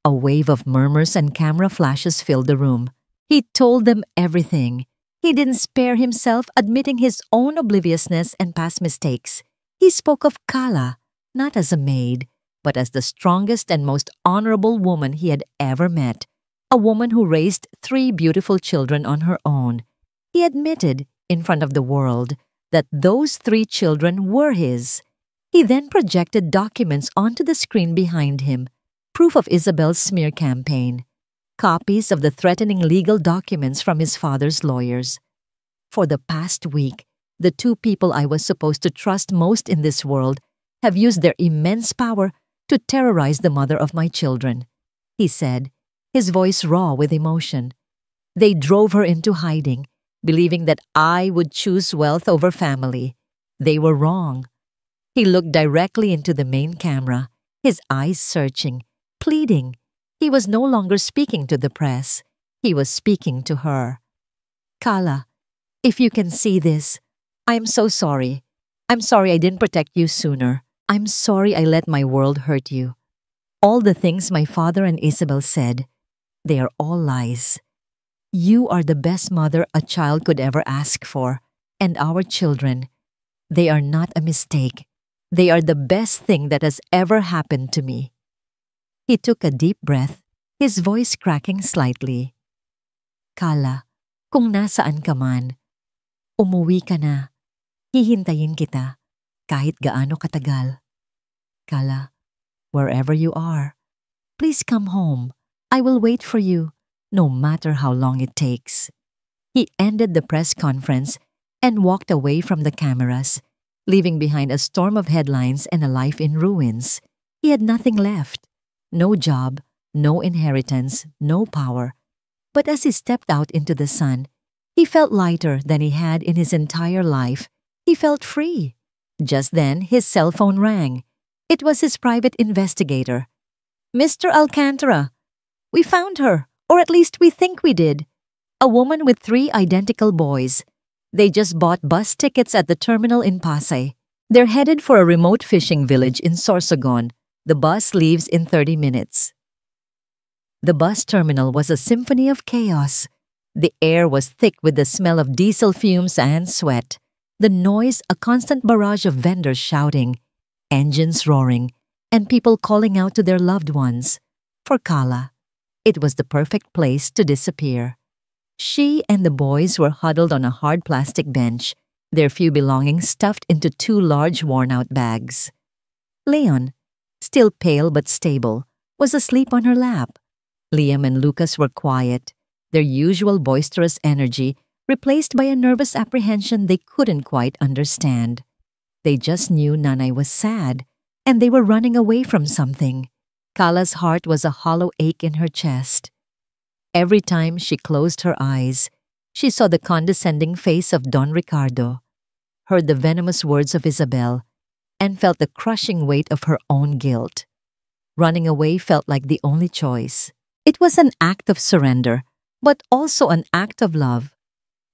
A wave of murmurs and camera flashes filled the room. He told them everything. He didn't spare himself, admitting his own obliviousness and past mistakes. He spoke of Kala, not as a maid, but as the strongest and most honorable woman he had ever met, a woman who raised 3 beautiful children on her own. He admitted, in front of the world, that those 3 children were his. He then projected documents onto the screen behind him, proof of Isabel's smear campaign, copies of the threatening legal documents from his father's lawyers. "For the past week, the 2 people I was supposed to trust most in this world have used their immense power to terrorize the mother of my children," he said, his voice raw with emotion. "They drove her into hiding, believing that I would choose wealth over family. They were wrong." He looked directly into the main camera, his eyes searching, pleading. He was no longer speaking to the press. He was speaking to her. Carla, if you can see this, I'm so sorry. I'm sorry I didn't protect you sooner. I'm sorry I let my world hurt you. All the things my father and Isabel said, they are all lies. You are the best mother a child could ever ask for, and our children, they are not a mistake. They are the best thing that has ever happened to me. He took a deep breath, his voice cracking slightly. Carla, kung nasaan ka man, umuwi ka na. Hihintayin kita, kahit gaano katagal. Carla, wherever you are, please come home. I will wait for you, no matter how long it takes. He ended the press conference and walked away from the cameras, leaving behind a storm of headlines and a life in ruins. He had nothing left. No job, no inheritance, no power. But as he stepped out into the sun, he felt lighter than he had in his entire life. He felt free. Just then, his cell phone rang. It was his private investigator. Mr. Alcantara, we found her, or at least we think we did. A woman with 3 identical boys. They just bought bus tickets at the terminal in Pasay. They're headed for a remote fishing village in Sorsogon. The bus leaves in 30 minutes. The bus terminal was a symphony of chaos. The air was thick with the smell of diesel fumes and sweat. The noise, a constant barrage of vendors shouting, engines roaring, and people calling out to their loved ones. For Carla, it was the perfect place to disappear. She and the boys were huddled on a hard plastic bench, their few belongings stuffed into 2 large worn-out bags. Leon, still pale but stable, was asleep on her lap. Liam and Lucas were quiet, their usual boisterous energy replaced by a nervous apprehension they couldn't quite understand. They just knew Nanay was sad, and they were running away from something. Carla's heart was a hollow ache in her chest. Every time she closed her eyes, she saw the condescending face of Don Ricardo, heard the venomous words of Isabel, and felt the crushing weight of her own guilt. Running away felt like the only choice. It was an act of surrender, but also an act of love.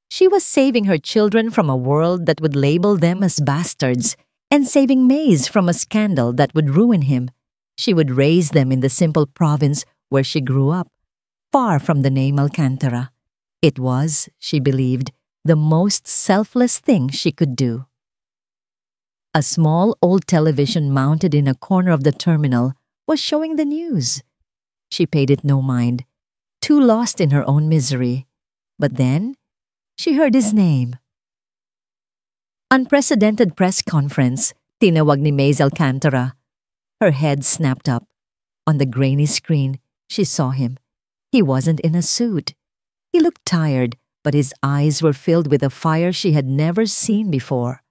She was saving her children from a world that would label them as bastards and saving Maze from a scandal that would ruin him. She would raise them in the simple province where she grew up, far from the name Alcantara. It was, she believed, the most selfless thing she could do. A small old television mounted in a corner of the terminal was showing the news. She paid it no mind, too lost in her own misery. But then, she heard his name. Unprecedented press conference, tinawag ni Maze Alcantara. Her head snapped up. On the grainy screen, she saw him. He wasn't in a suit. He looked tired, but his eyes were filled with a fire she had never seen before.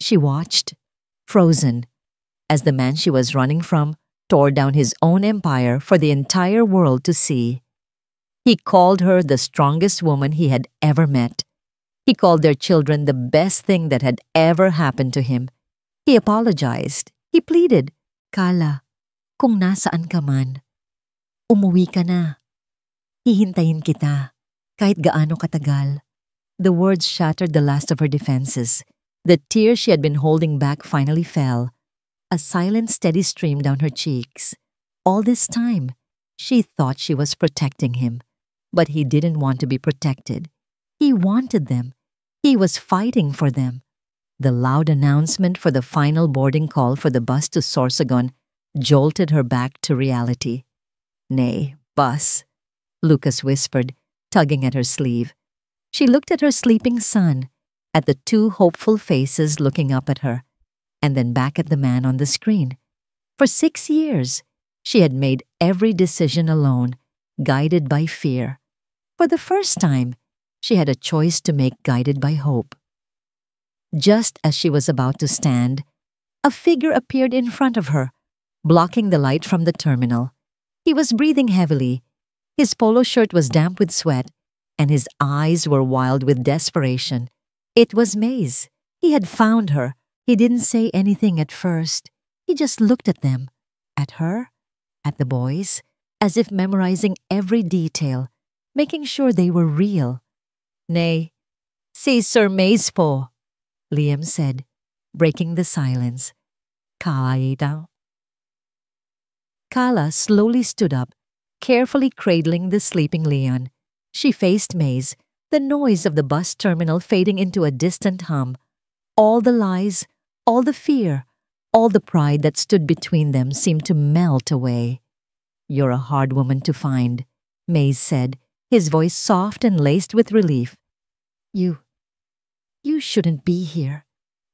She watched, frozen, as the man she was running from tore down his own empire for the entire world to see. He called her the strongest woman he had ever met. He called their children the best thing that had ever happened to him. He apologized. He pleaded, Carla, kung nasaan ka man, umuwi ka na. Hihintayin kita, kahit gaano katagal. The words shattered the last of her defenses. The tears she had been holding back finally fell. A silent, steady stream down her cheeks. All this time, she thought she was protecting him. But he didn't want to be protected. He wanted them. He was fighting for them. The loud announcement for the final boarding call for the bus to Sorsogon jolted her back to reality. Nay, bus, Lucas whispered, tugging at her sleeve. She looked at her sleeping son, at the 2 hopeful faces looking up at her, and then back at the man on the screen. For 6 years, she had made every decision alone, guided by fear. For the first time, she had a choice to make guided by hope. Just as she was about to stand, a figure appeared in front of her, blocking the light from the terminal. He was breathing heavily. His polo shirt was damp with sweat, and his eyes were wild with desperation. It was Maze. He had found her. He didn't say anything at first. He just looked at them, at her, at the boys, as if memorizing every detail, making sure they were real. "Nay, si Sir Mays po," Liam said, breaking the silence. "Kala daw." Kala slowly stood up, carefully cradling the sleeping Leon. She faced Mays, the noise of the bus terminal fading into a distant hum. All the lies, all the fear, all the pride that stood between them seemed to melt away. "You're a hard woman to find," Mays said, his voice soft and laced with relief. You shouldn't be here,"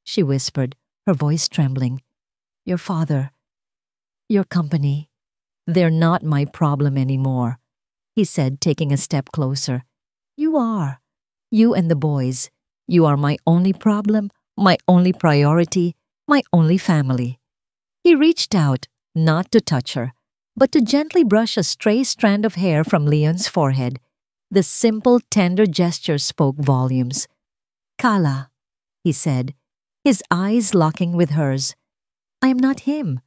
she whispered, her voice trembling. "Your father, your company, they're not my problem anymore," he said, taking a step closer. "You are. You and the boys. You are my only problem, my only priority, my only family." He reached out, not to touch her, but to gently brush a stray strand of hair from Leon's forehead. The simple, tender gesture spoke volumes. "Kala," he said, his eyes locking with hers. "I am not him.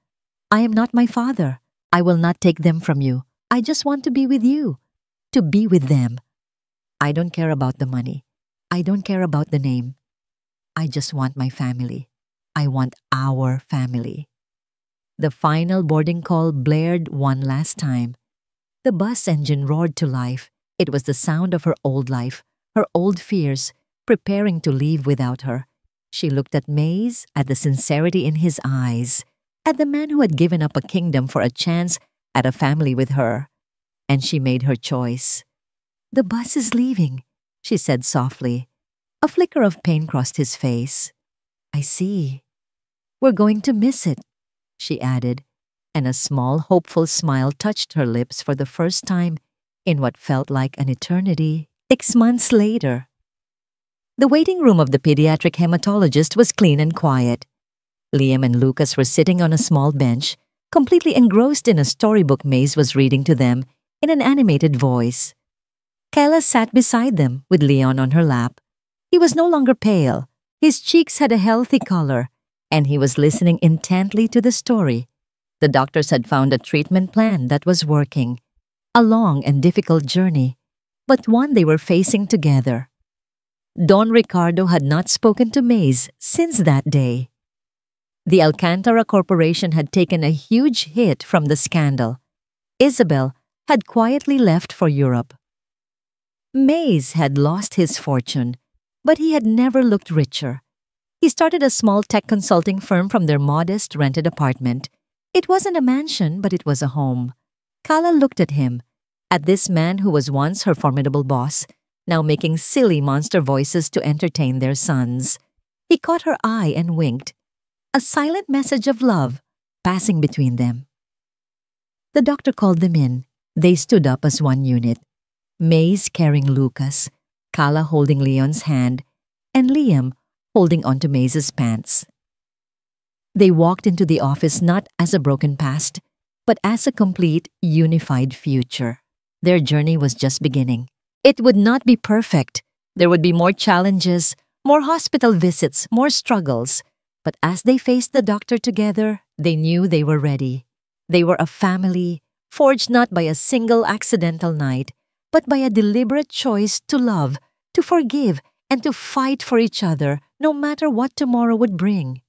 I am not my father. I will not take them from you. I just want to be with you. To be with them. I don't care about the money. I don't care about the name. I just want my family. I want our family." The final boarding call blared one last time. The bus engine roared to life. It was the sound of her old life, her old fears, preparing to leave without her. She looked at Mays, at the sincerity in his eyes, at the man who had given up a kingdom for a chance at a family with her. And she made her choice. "The bus is leaving," she said softly. A flicker of pain crossed his face. "I see. We're going to miss it," she added, and a small, hopeful smile touched her lips for the first time in what felt like an eternity. 6 months later. The waiting room of the pediatric hematologist was clean and quiet. Liam and Lucas were sitting on a small bench, completely engrossed in a storybook Mays was reading to them in an animated voice. Kayla sat beside them with Leon on her lap. He was no longer pale. His cheeks had a healthy color, and he was listening intently to the story. The doctors had found a treatment plan that was working. A long and difficult journey, but one they were facing together. Don Ricardo had not spoken to Mays since that day. The Alcantara Corporation had taken a huge hit from the scandal. Isabel had quietly left for Europe. Mays had lost his fortune, but he had never looked richer. He started a small tech consulting firm from their modest rented apartment. It wasn't a mansion, but it was a home. Kala looked at him, at this man who was once her formidable boss, now making silly monster voices to entertain their sons. He caught her eye and winked, a silent message of love passing between them. The doctor called them in. They stood up as one unit. Mays carrying Lucas, Kala holding Leon's hand, and Liam holding onto Mays's pants. They walked into the office not as a broken past, but as a complete, unified future. Their journey was just beginning. It would not be perfect. There would be more challenges, more hospital visits, more struggles. But as they faced the doctor together, they knew they were ready. They were a family, forged not by a single accidental night, but by a deliberate choice to love, to forgive, and to fight for each other, no matter what tomorrow would bring.